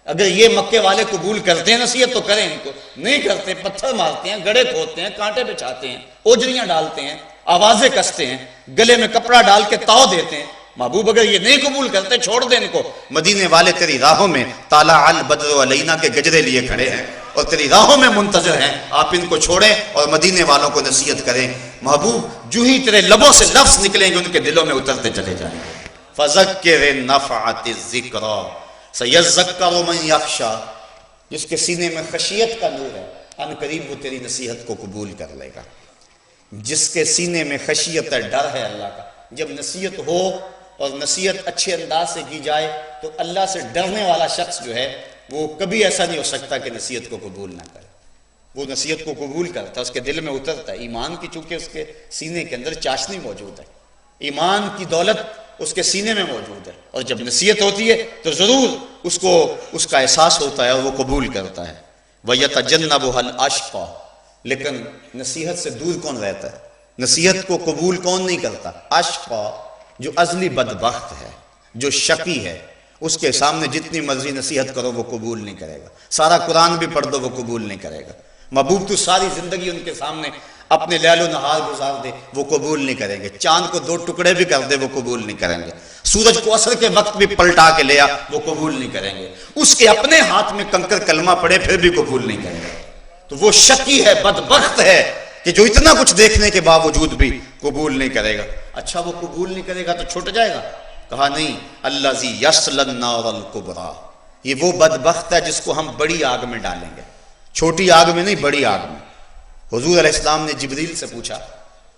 اگر یہ مکے والے قبول کرتے ہیں نصیحت تو کریں ان کو، نہیں کرتے پتھر مارتے ہیں، گڑھے کھودتے ہیں، کانٹے بچھاتے ہیں، اوجریاں ڈالتے ہیں، آوازیں کستے ہیں، گلے میں کپڑا ڈال کے تاؤ دیتے ہیں۔ محبوب اگر یہ نہیں قبول کرتے چھوڑ دیں ان کو۔ مدینے والے تیری راہوں میں طالع البدر علینا کے گجرے لیے کھڑے ہیں اور تیری راہوں میں منتظر ہیں، آپ ان کو چھوڑیں اور مدینے والوں کو نصیحت کریں۔ محبوب جو ہی تیرے لبوں سے لفظ نکلیں گے ان کے دلوں میں اترتے چلے جائیں گے۔ فذکر نفعت الذکریٰ سیذکر من یخشی، جس کے سینے میں خشیت کا نور ہے ان قریب وہ تیری نصیحت کو قبول کر لے گا۔ جس کے سینے میں خشیت ہے، ڈر ہے اللہ کا، جب نصیحت ہو اور نصیحت اچھے انداز سے کی جائے تو اللہ سے ڈرنے والا شخص جو ہے وہ کبھی ایسا نہیں ہو سکتا کہ نصیحت کو قبول نہ کرے۔ وہ نصیحت کو قبول کرتا ہے، اس کے دل میں اترتا ہے۔ ایمان کی چونکہ اس کے سینے کے اندر چاشنی موجود ہے، ایمان کی دولت اس کے سینے میں موجود ہے، اور جب نصیحت ہوتی ہے تو ضرور اس کو اس کا احساس ہوتا ہے اور وہ قبول کرتا ہے۔ وَيَتَجَنَّبُهَا الْأَشْقَى، لیکن نصیحت سے دور کون رہتا ہے؟ نصیحت کو قبول کون نہیں کرتا؟ اشقا، جو ازلی بدبخت ہے، جو شقی ہے، اس کے سامنے جتنی مرضی نصیحت کرو وہ قبول نہیں کرے گا۔ سارا قرآن بھی پڑھ دو وہ قبول نہیں کرے گا۔ محبوب تو ساری زندگی ان کے سامنے اپنے لیل و نہار گزار دے وہ قبول نہیں کریں گے، چاند کو 2 ٹکڑے بھی کر دے وہ قبول نہیں کریں گے، سورج کو عصر کے وقت بھی پلٹا کے لیا وہ قبول نہیں کریں گے، اس کے اپنے ہاتھ میں کنکر کلمہ پڑے پھر بھی قبول نہیں کریں گے۔ تو وہ شقی ہے، بدبخت ہے کہ جو اتنا کچھ دیکھنے کے باوجود بھی قبول نہیں کرے گا۔ اچھا وہ قبول نہیں کرے گا تو چھوٹ جائے گا؟ کہا نہیں، الذی یصلی النار الکبریٰ، یہ وہ بدبخت ہے جس کو ہم بڑی آگ میں ڈالیں گے، چھوٹی آگ میں نہیں، بڑی آگ میں۔ حضور علیہ السلام نے جبریل سے پوچھا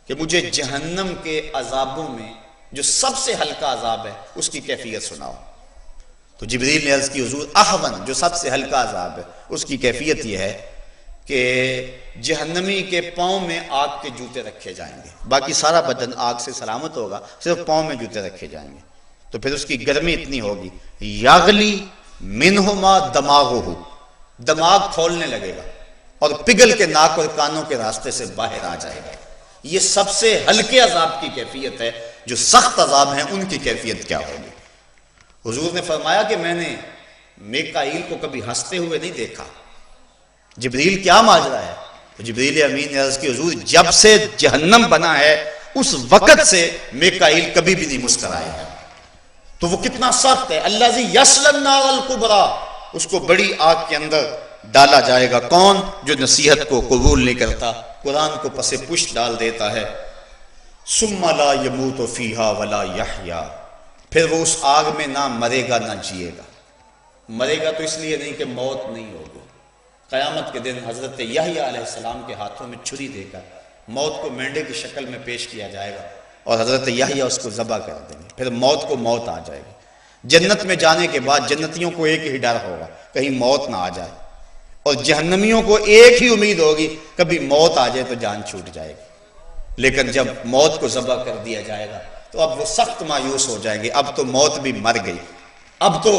کہ مجھے جہنم کے عذابوں میں جو سب سے ہلکا عذاب ہے اس کی کیفیت سناؤ۔ تو جبریل نے عرض کی حضور احون، جو سب سے ہلکا عذاب ہے اس کی کیفیت یہ ہے کہ جہنمی کے پاؤں میں آگ کے جوتے رکھے جائیں گے، باقی سارا بدن آگ سے سلامت ہوگا، صرف پاؤں میں جوتے رکھے جائیں گے۔ تو پھر اس کی گرمی اتنی ہوگی، یغلی منہما دماغہ، دماغ کھولنے لگے گا اور پگھل کے ناک اور کانوں کے راستے سے باہر آ جائے گا۔ یہ سب سے ہلکے عذاب کی کیفیت ہے۔ جو سخت عذاب ہیں ان کی کیفیت کیا ہوگی؟ حضور نے فرمایا کہ میں نے میکائیل کو کبھی ہنستے ہوئے نہیں دیکھا۔ جبریل کیا ماجرا ہے؟ تو جبریل امین نے عرض کی حضور جب سے جہنم بنا ہے اس وقت سے میکائیل کبھی بھی نہیں مسکرائے ہیں۔ تو وہ کتنا سخت ہے۔ الذی یصلی النار الکبریٰ، اس کو بڑی آگ کے اندر ڈالا جائے گا۔ کون؟ جو نصیحت کو قبول نہیں کرتا، قرآن کو پس پشت ڈال دیتا ہے۔ ثم لا یموت فیہا ولا یحییٰ، پھر وہ اس آگ میں نہ مرے گا نہ جیے گا۔ مرے گا تو اس لیے نہیں کہ موت نہیں ہوگی۔ قیامت کے دن حضرت یحییٰ علیہ السلام کے ہاتھوں میں چھری دے کر موت کو مینڈے کی شکل میں پیش کیا جائے گا اور حضرت یحییٰ اس کو ذبح کر دیں گے، پھر موت کو موت آ جائے گی۔ جنت میں جانے کے بعد جنتیوں کو ایک ہی ڈر ہوگا کہیں موت نہ آ جائے، اور جہنمیوں کو ایک ہی امید ہوگی کبھی موت آ جائے تو جان چھوٹ جائے گی۔ لیکن جب موت کو ذبح کر دیا جائے گا تو اب وہ سخت مایوس ہو جائیں گے، اب تو موت بھی مر گئی، اب تو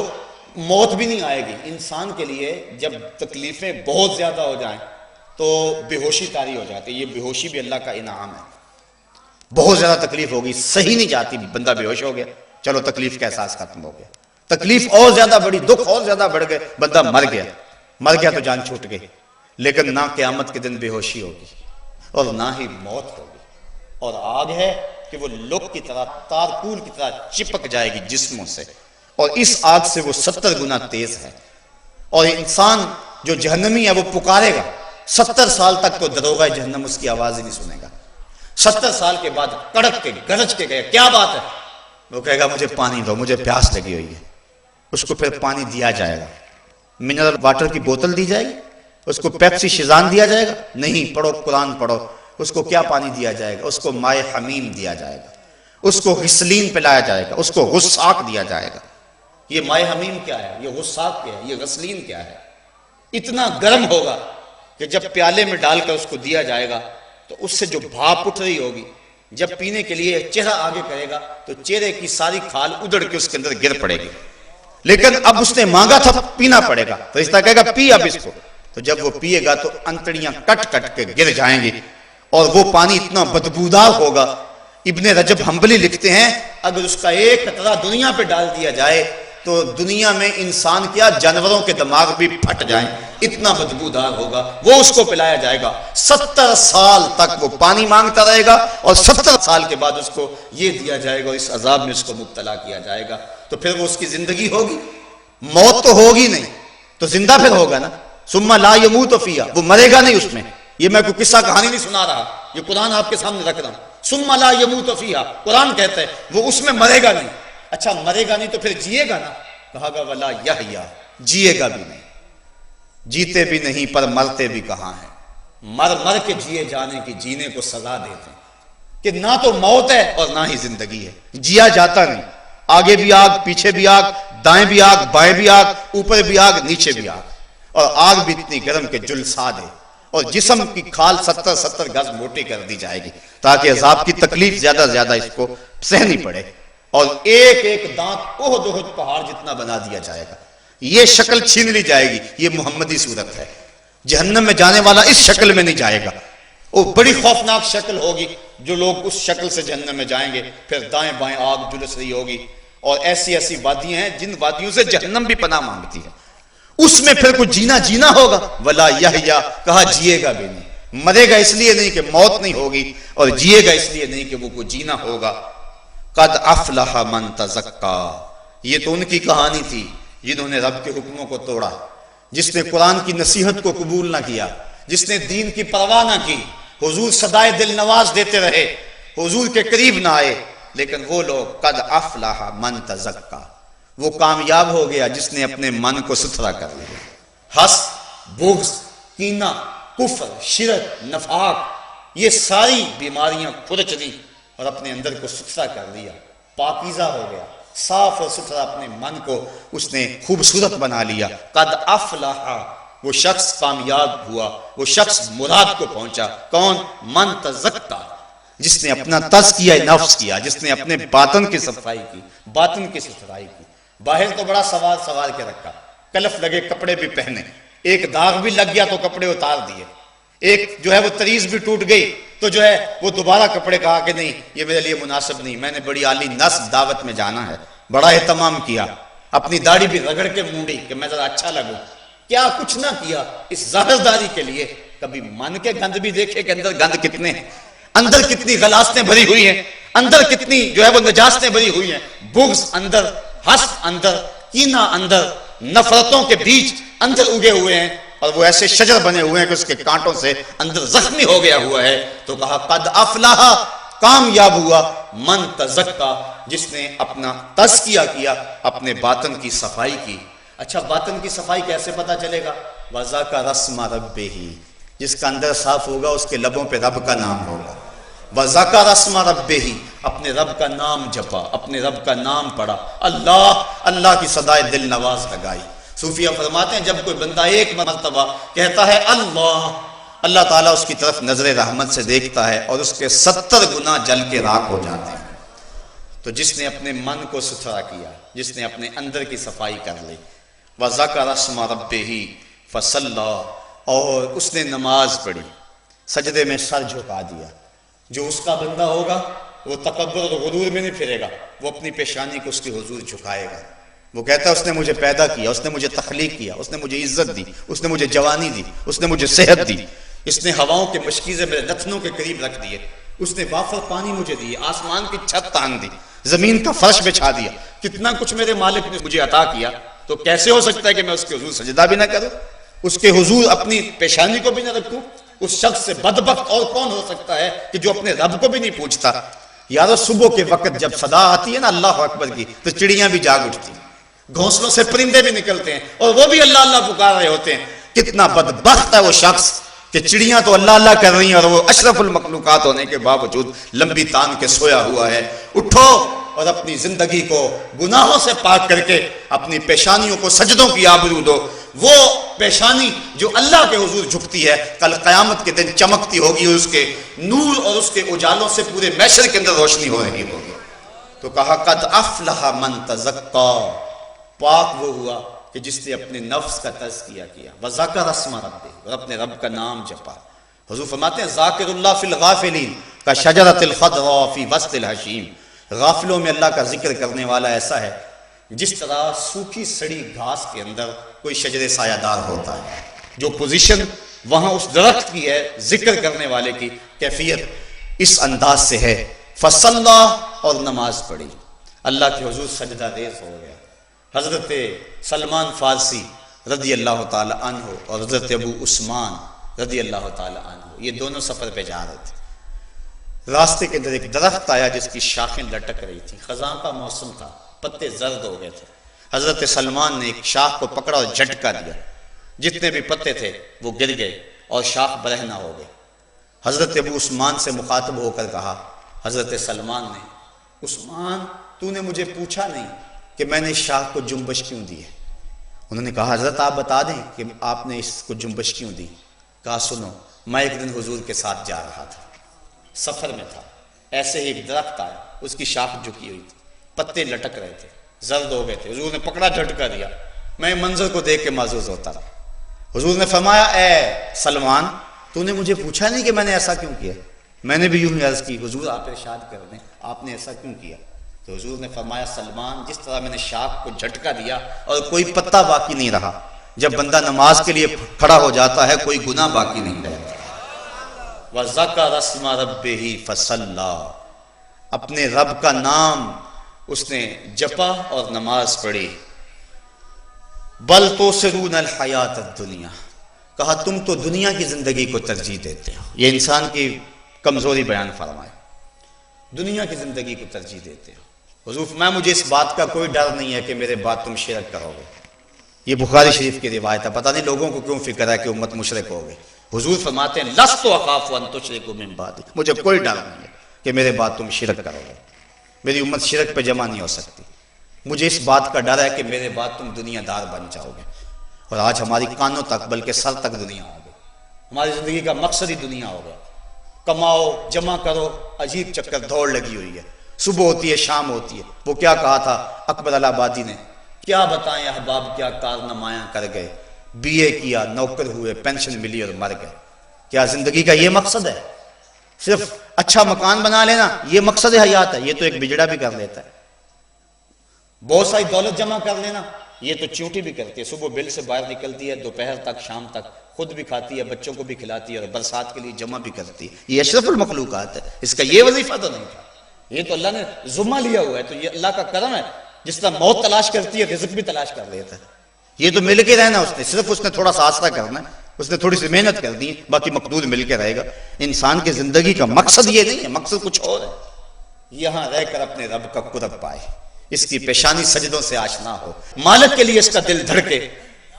موت بھی نہیں آئے گی۔ انسان کے لیے جب تکلیفیں بہت زیادہ ہو جائیں تو بے ہوشی طاری ہو جاتی ہے، یہ بے ہوشی بھی اللہ کا انعام ہے۔ بہت زیادہ تکلیف ہوگی، صحیح نہیں جاتی، بندہ بے ہوش ہو گیا، چلو تکلیف کا احساس ختم ہو گیا، تکلیف اور زیادہ بڑی، دکھ اور زیادہ بڑھ گئے، بندہ مر گیا تو جان چھوٹ گئی۔ لیکن نہ قیامت کے دن بے ہوشی ہوگی اور نہ ہی موت ہوگی، اور آگ ہے کہ وہ لوک کی طرح، تارکول کی طرح چپک جائے گی جسموں سے، اور اس آگ سے وہ 70 گنا تیز ہے۔ اور انسان جو جہنمی ہے وہ پکارے گا 70 سال تک تو دروغہ جہنم اس کی آواز ہی نہیں سنے گا۔ 70 سال کے بعد کڑک کے گرج کے گئے، کیا بات ہے؟ وہ کہے گا مجھے پانی دو، مجھے پیاس لگی ہوئی ہے۔ اس کو پھر پانی دیا جائے گا، منرل واٹر کی بوتل دی جائے گی، اس کو پیپسی شیزان دیا جائے گا؟ نہیں، پڑھو قرآن پڑھو۔ اس کو کیا پانی دیا جائے گا؟ اس کو مائے حمیم دیا جائے گا، اس کو غسلین پلایا جائے گا، اس کو غساق دیا جائے گا۔ یہ مائے حمیم کیا ہے؟ یہ غساق کیا ہے؟ یہ غسلین کیا ہے؟ اتنا گرم ہوگا کہ جب پیالے میں ڈال کر اس کو دیا جائے گا تو اس سے جو بھاپ اٹھ رہی ہوگی، جب پینے کے لیے چہرہ آگے کرے گا تو چہرے کی ساری کھال ادڑ کے اس کے اندر گر پڑے گی۔ لیکن اب اس نے مانگا تھا پینا پڑے گا، فرشتہ کہے گا پی اب اس کو، تو جب وہ پیے گا تو انتڑیاں کٹ کٹ کے گر جائیں گی، اور وہ پانی اتنا بدبودار ہوگا۔ ابن رجب حنبلی لکھتے ہیں اگر اس کا ایک قطرہ دنیا پہ ڈال دیا جائے تو دنیا میں انسان کیا جانوروں کے دماغ بھی پھٹ جائیں، اتنا بدبودار ہوگا، وہ اس کو پلایا جائے گا، 70 سال تک وہ پانی مانگتا رہے گا، اور 70 سال کے بعد اس کو یہ دیا جائے گا اور اس عذاب میں اس کو مبتلا کیا جائے گا۔ تو پھر وہ اس کی زندگی ہوگی؟ موت تو ہوگی نہیں، تو زندہ پھر ہوگا نا۔ ثم لا يموت فیہا، وہ مرے گا نہیں اس میں۔ یہ میں کوئی قصہ کہانی نہیں سنا رہا، یہ قرآن آپ کے سامنے رکھ رہا ہوں۔ ثم لا يموت فیہا، قرآن کہتا ہے وہ اس میں مرے گا نہیں۔ اچھا مرے گا نہیں تو پھر جیے گا نا؟ کہا گا ولا یحییٰ، جیے گا بھی نہیں، جیتے بھی نہیں پر مرتے بھی کہاں ہیں۔ مر کے جیے جانے کی جینے کو سزا دیتے ہیں کہ نہ تو موت ہے اور نہ ہی زندگی ہے، جیا جاتا نہیں، آگے بھی آگ پیچھے بھی آگ، دائیں بھی آگ بائیں بھی آگ، اوپر بھی آگ نیچے بھی آگ، اور آگ بھی اتنی گرم کہ جلسا دے، اور جسم کی کھال 70 گز موٹی کر دی جائے گی تاکہ عذاب کی تکلیف زیادہ سے زیادہ اس کو سہنی پڑے، اور ایک ایک دانت احد پہاڑ جتنا بنا دیا جائے گا، یہ شکل چھین لی جائے گی۔ یہ محمدی صورت ہے۔ جہنم میں جانے والا اس شکل میں نہیں جائے گا، وہ بڑی خوفناک شکل ہوگی، جو لوگ اس شکل سے جہنم میں جائیں گے، پھر دائیں بائیں آگ جلس رہی ہوگی، اور ایسی ایسی وادیاں ہیں جن وادیوں سے جہنم بھی پناہ مانگتی ہے، اس میں پھر کوئی جینا ہوگا۔ ولا یحییٰ، کہا جیے گا بھی نہیں، مرے گا اس لیے نہیں کہ موت نہیں ہوگی، اور جیے گا اس لیے نہیں کہ وہ کوئی جینا ہوگا۔ قد افلح من تزکا، یہ تو ان کی کہانی تھی جنہوں نے رب کے حکموں کو توڑا، جس نے قرآن کی نصیحت کو قبول نہ کیا، جس نے دین کی پرواہ نہ کی، حضور صدائے دل نواز دیتے رہے، حضور کے قریب نہ آئے، لیکن وہ لوگ قد افلح من تزکا، وہ کامیاب ہو گیا جس نے اپنے من کو ستھرا کر لیا۔ حسد، بغض، کینہ، کفر، شرک، نفاق، یہ ساری بیماریاں کھرچ دی اور اپنے اندر کو ستھرا کر لیا، پاکیزہ ہو گیا، صاف اور ستھرا اپنے من کو اس نے خوبصورت بنا لیا۔ قد افلح، وہ شخص کامیاب ہوا، وہ شخص مراد کو پہنچا۔ کون؟ من تزکا، جس نے اپنا تزکیہ نفس کیا، جس نے اپنے باطن کی صفائی کی، باطن کی ستھرائی کی۔ باہر تو بڑا سوار کے رکھا، کلف لگے کپڑے بھی پہنے، ایک داغ بھی لگ گیا تو کپڑے اتار دیے، ایک جو ہے وہ تریز بھی ٹوٹ گئی تو جو ہے وہ دوبارہ کپڑے، کہا کہ نہیں یہ میرے لیے مناسب نہیں، میں نے بڑی عالی نسب دعوت میں جانا ہے، بڑا اہتمام کیا، اپنی داڑھی بھی رگڑ کے مونڈی کہ میں ذرا اچھا لگوں۔ کیا کچھ نہ کیا اس ظاہرداری کے لیے، کبھی من کے گند بھی دیکھے کہ اندر گند کتنے ہیں، اندر کتنی غلاستیں بھری ہوئی ہیں، اندر کتنی جو ہے وہ نجاستیں بھری ہوئی ہیں، بغض اندر، حسد اندر، کینہ اندر، نفرتوں کے بیج اندر اگے ہوئے ہیں، اور وہ ایسے شجر بنے ہوئے ہیں کہ اس کے کانٹوں سے اندر زخمی ہو گیا ہوا ہے۔ تو کہا قد افلح، کامیاب ہوا، من تزکا، جس نے اپنا تزکیہ کیا، اپنے باطن کی صفائی کی۔ اچھا باطن کی صفائی کیسے پتا چلے گا؟ وَذَكَرَ اسْمَ رَبِّهِ، جس کا اندر صاف ہوگا اس کے لبوں پہ رب کا نام ہوگا۔ وَذَكَرَ اسْمَ رَبِّهِ، اپنے رب کا نام جپا، اپنے رب کا نام پڑھا، اللہ اللہ کی صدائے دل نواز لگائی۔ صوفیہ فرماتے ہیں جب کوئی بندہ ایک مرتبہ کہتا ہے اللہ، اللہ تعالیٰ اس کی طرف نظر رحمت سے دیکھتا ہے اور اس کے 70 گناہ جل کے راکھ ہو جاتے ہیں۔ تو جس نے اپنے من کو ستھرا کیا، جس نے اپنے اندر کی صفائی کر لی، وَذَكَرَ اسْمَ رَبِّهِ فَصَلَّى، اور اس نے نماز پڑھی، سجدے میں سر جھکا دیا۔ جو اس کا بندہ ہوگا وہ تکبر اور غرور میں نہیں پھرے گا، وہ اپنی پیشانی کو اس کے حضور جھکائے گا، وہ کہتا ہے اس نے مجھے پیدا کیا، اس نے مجھے تخلیق کیا، اس نے مجھے عزت دی، اس نے مجھے جوانی دی، اس نے مجھے صحت دی، اس نے ہواؤں کے مشکیزے میرے نتنوں کے قریب رکھ دیے، اس نے وافر پانی مجھے دی، آسمان کی چھت تان دی، زمین کا فرش بچھا دیا، کتنا کچھ میرے مالک نے مجھے عطا کیا، تو کیسے ہو سکتا ہے کہ میں اس کے حضور سجدہ بھی نہ کروں، اس کے حضور اپنی پیشانی کو بھی نہ رکھوں؟ اس شخص سے بدبخت اور کون ہو سکتا ہے کہ جو اپنے رب کو بھی نہیں پوچھتا؟ یارو صبح کے وقت جب صدا آتی ہے نا اللہ اکبر کی، تو چڑیاں بھی جاگ اٹھتی ہیں، گھونسلوں سے پرندے بھی نکلتے ہیں اور وہ بھی اللہ اللہ پکار رہے ہوتے ہیں۔ کتنا بدبخت ہے وہ شخص کہ چڑیاں تو اللہ اللہ کر رہی ہیں اور وہ اشرف المخلوقات ہونے کے باوجود لمبی تان کے سویا ہوا ہے۔ اٹھو اور اپنی زندگی کو گناہوں سے پاک کر کے اپنی پیشانیوں کو سجدوں کی آبرو دو۔ وہ پیشانی جو اللہ کے حضور جھکتی ہے کل قیامت کے دن چمکتی ہوگی، اس کے نور اور اس کے اجالوں سے پورے محشر کے اندر روشنی ہو رہی ہوگی۔ تو کہا قد افلح من تزکا، پاک وہ ہوا کہ جس نے اپنے نفس کا تزکیہ کیا، وذکر اسم ربہ، اور اپنے رب کا نام جپا۔ حضور فرماتے ہیں ذاکر اللہ فی الغافلین کشجرۃ الخضراء فی وسط الحشیم، غافلوں میں اللہ کا ذکر کرنے والا ایسا ہے جس طرح سوکھی سڑی گھاس کے اندر کوئی شجر سایہ دار ہوتا ہے، جو پوزیشن وہاں اس درخت کی ہے، ذکر کرنے والے کی کیفیت اس انداز سے ہے، فصلا اور نماز پڑھی، اللہ کے حضور سجدہ ریز ہو گیا۔ حضرت سلمان فارسی رضی اللہ تعالی عنہ اور حضرت ابو عثمان رضی اللہ تعالی عنہ یہ دونوں سفر پہ جا رہے تھے۔ راستے کے اندر ایک درخت آیا جس کی شاخیں لٹک رہی تھی، خزاں کا موسم تھا، پتے زرد ہو گئے تھے۔ حضرت سلمان نے ایک شاخ کو پکڑا اور جھٹکا دیا، جتنے بھی پتے تھے وہ گر گئے اور شاخ برہنہ ہو گئے۔ حضرت ابو عثمان سے مخاطب ہو کر کہا حضرت سلمان نے، عثمان تو نے مجھے پوچھا نہیں کہ میں نے اس شاخ کو جنبش کیوں دی ہے؟ انہوں نے کہا حضرت آپ بتا دیں کہ آپ نے اس کو جنبش کیوں دی؟ کہا سنو، میں ایک دن حضور کے ساتھ جا رہا تھا، سفر میں تھا، ایسے ہی ایک درخت آیا، اس کی شاخ جھکی ہوئی تھی، پتے لٹک رہے تھے، زرد ہو گئے تھے، حضور نے پکڑا جھٹکا دیا، میں منظر کو دیکھ کے معزوز ہوتا رہا۔ حضور نے فرمایا اے سلمان تو نے مجھے پوچھا نہیں کہ میں نے ایسا کیوں کیا؟ میں نے بھی یوں ہی عرض کی حضور آپ ارشاد کر دیں آپ نے ایسا کیوں کیا؟ تو حضور نے فرمایا سلمان جس طرح میں نے شاخ کو جھٹکا دیا اور کوئی پتا باقی نہیں رہا، جب بندہ نماز کے لیے کھڑا ہو جاتا ہے کوئی گناہ باقی نہیں رہتا۔ وَذَكَرَ اسْمَ رَبِّهِ فَصَلَّى، اپنے رب کا نام اس نے جپا اور نماز پڑھی۔ بل تؤثرون الحیات الدنیا، کہا تم تو دنیا کی زندگی کو ترجیح دیتے ہو، یہ انسان کی کمزوری بیان فرمائے، دنیا کی زندگی کو ترجیح دیتے ہو۔ حضور میں مجھے اس بات کا کوئی ڈر نہیں ہے کہ میرے بعد تم شرک کرو گے، یہ بخاری شریف کی روایت ہے، پتہ نہیں لوگوں کو کیوں فکر ہے کہ امت مشرک ہوگی۔ حضور فرماتے ہیں لست اخاف ان تشرکوا من بعدی، مجھے کوئی ڈر نہیں ہے کہ میرے بعد تم شرک کرو گے، میری امت شرک پہ جمع نہیں ہو سکتی، مجھے اس بات کا ڈر ہے کہ میرے بعد تم دنیا دار بن جاؤ گے۔ اور آج ہماری کانوں تک بلکہ سر تک دنیا ہو گئی، ہماری زندگی کا مقصد ہی دنیا ہو گیا، کماؤ جمع کرو، عجیب چکر دوڑ لگی ہوئی ہے، صبح ہوتی ہے شام ہوتی ہے۔ وہ کیا کہا تھا اکبر الہٰبادی نے، کیا بتائیں احباب کیا کارنامائیاں کر گئے، بی اے کیا، نوکر ہوئے، پینشن ملی اور مر گئے۔ کیا زندگی کا یہ مقصد ہے؟ صرف اچھا مکان بنا لینا یہ مقصد حیات ہے؟ یہ تو ایک بجڑا بھی کر لیتا ہے۔ بہت ساری دولت جمع کر لینا یہ تو چونٹی بھی کرتی ہے، صبح بل سے باہر نکلتی ہے، دوپہر تک شام تک خود بھی کھاتی ہے، بچوں کو بھی کھلاتی ہے اور برسات کے لیے جمع بھی کرتی ہے۔ یہ اشرف المخلوقات ہے، اس کا یہ وظیفہ تو نہیں تھا، یہ تو اللہ نے ذمہ لیا ہوا ہے، تو یہ اللہ کا کرم ہے، جس طرح موت تلاش کرتی ہے رزق بھی تلاش کر لیتا ہے۔ یہ تو مل کے رہنا اس نے، صرف اس نے تھوڑا سا آسرا کرنا ہے، اس نے تھوڑی سی محنت کر دی، باقی مقدور مل کے رہے گا۔ انسان کی زندگی کا مقصد یہ نہیں ہے، مقصد کچھ اور ہے، یہاں رہ کر اپنے رب کا قرب پائے، اس کی پیشانی سجدوں سے آشنا ہو، مالک کے لیے اس کا دل دھڑکے،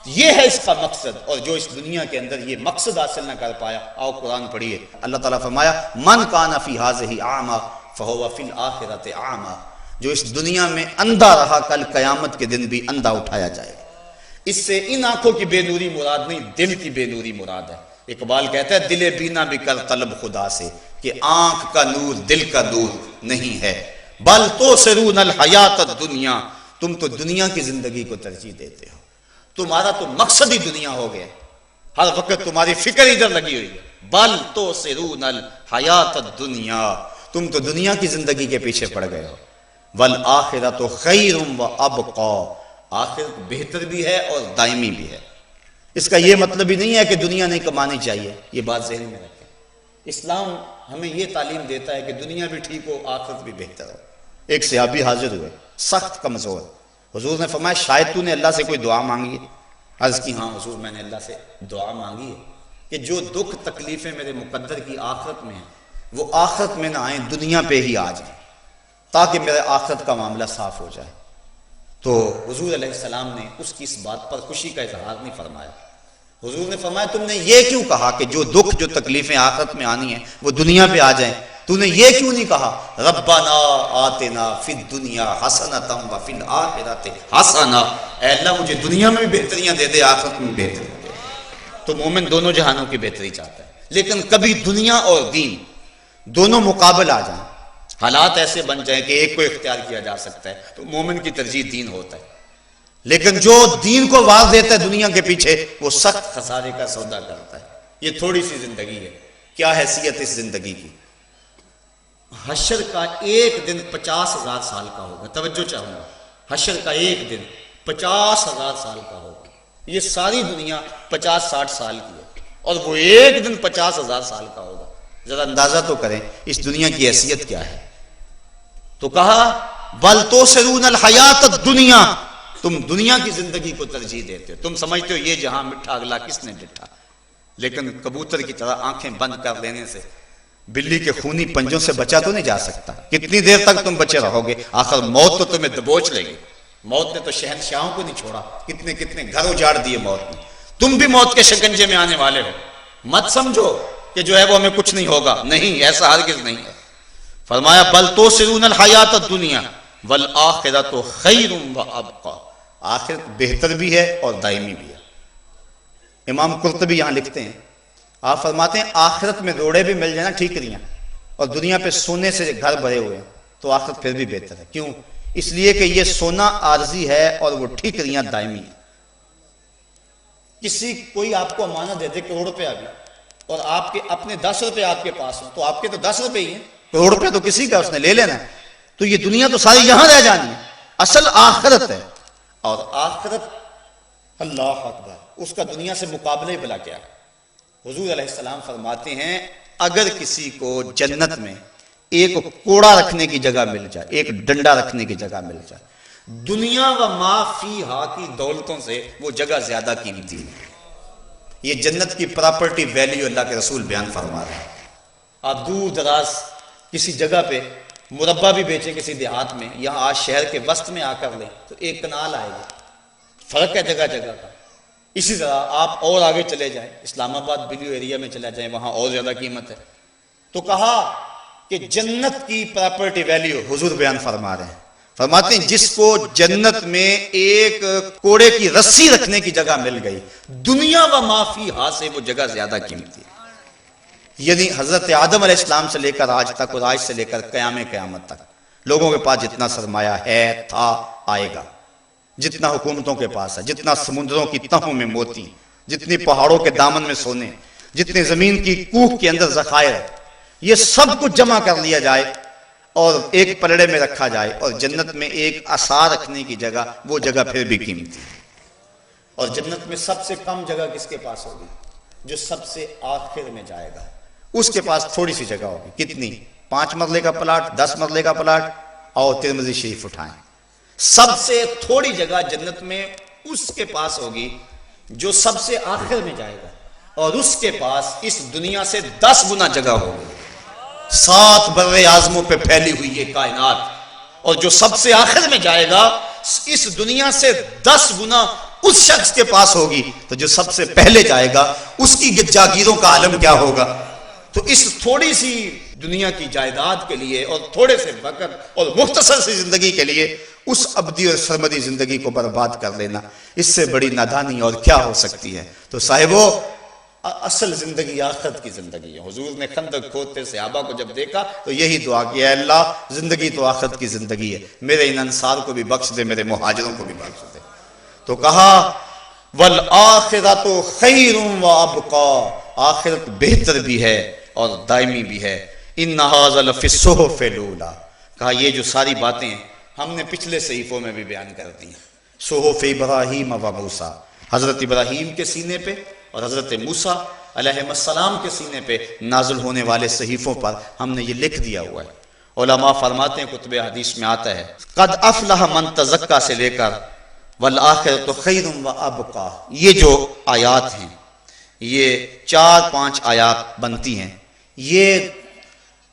یہ ہے اس کا مقصد۔ اور جو اس دنیا کے اندر یہ مقصد حاصل نہ کر پایا، آؤ قرآن پڑھیے، اللہ تعالیٰ فرمایا من کان فی ہذہ اعمی فہو فی الآخرۃ اعمی، جو اس دنیا میں اندھا رہا کل قیامت کے دن بھی اندھا اٹھایا جائے گا۔ اس سے ان آنکھوں کی بے نوری مراد نہیں، دل کی بے نوری مراد ہے۔ اقبال کہتا ہے دل بینا بھی کر طلب خدا سے، کہ آنکھ کا نور دل کا نور نہیں ہے۔ بل تؤثرون الحیات الدنیا، تم تو دنیا کی زندگی کو ترجیح دیتے ہو، تمہارا تو مقصد ہی دنیا ہو گیا، ہر وقت تمہاری فکر ادھر لگی ہوئی ہے۔ بل تؤثرون الحیات الدنیا، تم تو دنیا کی زندگی کے پیچھے پڑ گئے ہو۔ والآخرۃ خیر وابقی، آخرت بہتر بھی ہے اور دائمی بھی ہے۔ اس کا یہ مطلب ہی نہیں ہے کہ دنیا نہیں کمانی چاہیے، یہ بات ذہن میں رکھیں۔ اسلام ہمیں یہ تعلیم دیتا ہے کہ دنیا بھی ٹھیک ہو، آخرت بھی بہتر ہو۔ ایک صحابی حاضر ہوئے سخت کمزور، حضور نے فرمایا شاید تو نے اللہ سے کوئی دعا مانگی ہے؟ عرض کی ہاں حضور میں نے اللہ سے دعا مانگی ہے کہ جو دکھ تکلیفیں میرے مقدر کی آخرت میں ہیں وہ آخرت میں نہ آئیں، دنیا پہ ہی آ جائیں، تاکہ میرے آخرت کا معاملہ صاف ہو جائے۔ تو حضور علیہ السلام نے اس کی اس بات پر خوشی کا اظہار نہیں فرمایا۔ حضور نے فرمایا تم نے یہ کیوں کہا کہ جو دکھ جو تکلیفیں آخرت میں آنی ہیں وہ دنیا پہ آ جائیں؟ تو نے یہ کیوں نہیں کہا ربنا آتنا فی الدنیا حسنۃ وفی الآخرۃ حسنہ، اے اللہ مجھے دنیا میں بھی بہتریاں دے دے، آخرت میں بہتری دے۔ تو مومن دونوں جہانوں کی بہتری چاہتا ہے، لیکن کبھی دنیا اور دین دونوں مقابل آ جائیں، حالات ایسے بن جائیں کہ ایک کو اختیار کیا جا سکتا ہے، تو مومن کی ترجیح دین ہوتا ہے۔ لیکن جو دین کو واز دیتا ہے دنیا کے پیچھے، وہ سخت خسارے کا سودا کرتا ہے۔ یہ تھوڑی سی زندگی ہے، کیا حیثیت اس زندگی کی؟ حشر کا ایک دن 50,000 سال کا ہوگا، توجہ چاہوں گا، حشر کا ایک دن 50,000 سال کا ہوگا. یہ ساری دنیا 50-60 سال کی ہے اور وہ ایک دن 50,000 سال کا ہوگا. ذرا اندازہ تو کریں اس دنیا کی حیثیت کیا ہے. تو کہا بل توسرون الحیات الدنیا، تم دنیا کی زندگی کو ترجیح دیتے ہو. تم سمجھتے ہو یہ جہاں مٹھا اگلا کس نے ڈٹھا. لیکن کبوتر کی طرح آنکھیں بند کر لینے سے بلی کے خونی پنجوں سے بچا تو نہیں جا سکتا. کتنی دیر تک تم بچے رہو گے؟ آخر موت تو تمہیں دبوچ لے گی. موت نے تو شہنشاہوں کو نہیں چھوڑا، کتنے کتنے گھر اجاڑ دیے موت نے. تم بھی موت کے شکنجے میں آنے والے ہو. مت سمجھو کہ جو ہے وہ ہمیں کچھ نہیں ہوگا، نہیں، ایسا ہرگز نہیں ہے. فرمایا بل توسرون الحیات الدنیا والآخرۃ خیر وابقی، آخرت بہتر بھی ہے اور دائمی بھی ہے. امام قرطبی یہاں لکھتے ہیں، آپ فرماتے ہیں آخرت میں روڑے بھی مل جائیں نا ٹھیکریاں، اور دنیا پہ سونے سے گھر بھرے ہوئے ہیں، تو آخرت پھر بھی بہتر ہے. کیوں؟ اس لیے کہ یہ سونا عارضی ہے اور وہ ٹھیکریاں دائمی ہیں. کوئی آپ کو امانت دے دے کروڑ روپے بھی، اور آپ کے اپنے 10 روپے آپ کے پاس ہوں، تو آپ کے تو 10 روپے ہی ہیں، کروڑ روپے تو کسی کا اس نے لے لینا ہے. تو یہ دنیا تو ساری یہاں رہ جانی ہے. اصل آخرت ہے، اور آخرت اللہ اکبر، اس کا دنیا سے مقابلہ بلا کیا ہے. حضور علیہ السلام فرماتے ہیں اگر کسی کو جنت میں ایک کوڑا رکھنے کی جگہ مل جائے، ایک ڈنڈا رکھنے کی جگہ مل جائے، دنیا و ما فیہا کی دولتوں سے وہ جگہ زیادہ قیمتی ہے. یہ جنت کی پراپرٹی ویلیو اللہ کے رسول بیان فرما رہے ہیں. آپ دور دراز کسی جگہ پہ مربع بھی بیچیں کسی دیہات میں، یہاں آج شہر کے وسط میں آ کر لیں تو ایک کنال آئے گا. فرق ہے جگہ جگہ کا. اسی طرح آپ اور آگے چلے جائیں، اسلام آباد بلیو ایریا میں چلے جائیں، وہاں اور زیادہ قیمت ہے. تو کہا کہ جنت کی پراپرٹی ویلیو حضور بیان فرما رہے ہیں. فرماتے ہیں جس کو جنت میں ایک کوڑے کی رسی رکھنے کی جگہ مل گئی، دنیا و ما فیہا سے وہ جگہ زیادہ قیمتی ہے. یعنی حضرت آدم علیہ السلام سے لے کر آج تک، اور آج سے لے کر قیامت تک لوگوں کے پاس جتنا سرمایہ ہے، تھا، آئے گا، جتنا حکومتوں کے پاس ہے، جتنا سمندروں کی تہوں میں موتی، جتنی پہاڑوں کے دامن میں سونے، جتنی زمین کی کوہ کے اندر ذخائر، یہ سب کچھ جمع کر لیا جائے اور ایک پلڑے میں رکھا جائے، اور جنت میں ایک عصا رکھنے کی جگہ، وہ جگہ پھر بھی قیمتی ہے. اور جنت میں سب سے کم جگہ کس کے پاس ہوگی؟ جو سب سے آخر میں جائے گا، اس کے پاس تھوڑی سی جگہ ہوگی. کتنی؟ 5 مرلے کا پلاٹ، 10 مرلے کا پلاٹ. اور ترمذی شریف اٹھائیں، سب سے تھوڑی جگہ جنت میں اس کے پاس ہوگی جو سب سے آخر میں جائے گا، اور اس کے پاس اس دنیا سے 10 گنا جگہ ہوگی. 7 بر اعظموں پہ پھیلی ہوئی یہ کائنات، اور جو سب سے آخر میں جائے گا اس دنیا سے 10 گنا اس شخص کے پاس ہوگی. تو جو سب سے پہلے جائے گا اس کی جاگیروں کا عالم کیا ہوگا. تو اس تھوڑی سی دنیا کی جائیداد کے لیے اور تھوڑے سے وقت اور مختصر سی زندگی کے لیے اس ابدی اور سرمدی زندگی کو برباد کر لینا، اس سے بڑی نادانی اور کیا ہو سکتی ہے. تو صاحبو، اصل زندگی آخرت کی زندگی ہے. حضور نے خندق کھودتے صحابہ کو جب دیکھا تو یہی دعا کیا، اے اللہ زندگی تو آخرت کی زندگی ہے، میرے ان انصار کو بھی بخش دے، میرے مہاجروں کو بھی بخش دے. تو کہا والآخرۃ خیر وابقی، آخرت بہتر بھی ہے اور دائمی بھی ہے. ان ھذا لفی الصحف الاولی، کہا یہ جو ساری باتیں ہیں ہم نے پچھلے صحیفوں میں بھی بیان کر دی ہیں. صحف ابراہیم و موسیٰ، حضرت ابراہیم کے سینے پہ اور حضرت موسیٰ علیہ السلام کے سینے پہ نازل ہونے والے صحیفوں پر ہم نے یہ لکھ دیا ہوا ہے. علماء فرماتے ہیں، کتب حدیث میں آتا ہے، قد افلح من تزکا سے لے کر والآخرۃ خیر وابقی، یہ جو آیات ہیں، یہ 4-5 آیات بنتی ہیں. یہ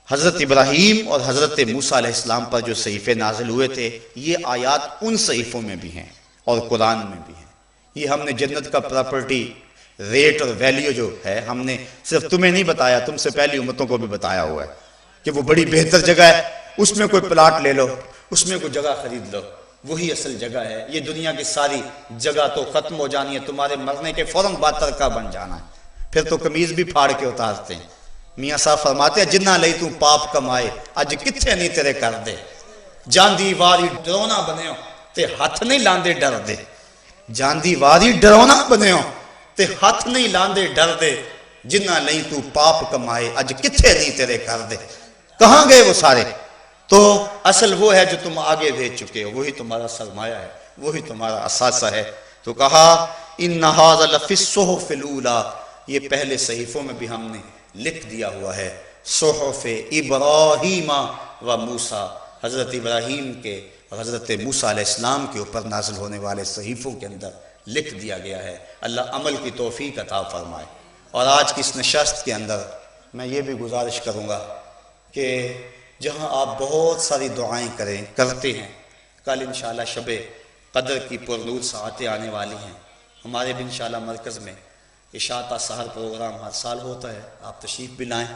حضرت ابراہیم اور حضرت موسیٰ علیہ السلام پر جو صحیفے نازل ہوئے تھے، یہ آیات ان صحیفوں میں بھی ہیں اور قرآن میں بھی ہیں. یہ ہم نے جنت کا پراپرٹی ریٹ اور ویلیو جو ہے، ہم نے صرف تمہیں نہیں بتایا، تم سے پہلی امتوں کو بھی بتایا ہوا ہے کہ وہ بڑی بہتر جگہ ہے. اس میں کوئی پلاٹ لے لو، اس میں کوئی جگہ خرید لو، وہی اصل جگہ ہے. یہ دنیا کی ساری جگہ تو ختم ہو جانی ہے، تمہارے مرنے کے فوراً بعد ترکہ بن جانا ہے. پھر تو قمیض بھی پھاڑ کے اتارتے ہیں. میاں صاحب فرماتے ہیں، جنہ لئی تو پاپ کمائے اج کتھے نہیں تیرے کر دے، جاندی واری ڈرونا بنیو تے ہاتھ نہیں لاندے ڈر دے. جاندی واری ڈرونا بنیو تے ہاتھ نہیں لاندے ڈر دے، جنہ لئی تو پاپ کمائے اج کتھے نہیں تیرے کر دے. کہاں گئے وہ سارے؟ تو اصل وہ ہے جو تم آگے بھیج چکے ہو، وہی تمہارا سرمایہ ہے، وہی تمہارا اثاثہ ہے۔ تو کہا ان ھذا لفی الصحف الاولی، یہ پہلے صحیفوں میں بھی ہم نے لکھ دیا ہوا ہے، صحف ابراہیم و موسیٰ، حضرت ابراہیم کے اور حضرت موسیٰ علیہ السلام کے اوپر نازل ہونے والے صحیفوں کے اندر لکھ دیا گیا ہے۔ اللہ عمل کی توفیق عطا فرمائے۔ اور آج کی اس نشست کے اندر میں یہ بھی گزارش کروں گا کہ جہاں آپ بہت ساری دعائیں کرتے ہیں، کل انشاءاللہ شب قدر کی پرنور ساعتیں آنے والی ہیں، ہمارے بھی انشاءاللہ مرکز میں عشاء تا سحر پروگرام ہر سال ہوتا ہے، آپ تشریف بھی لائیں۔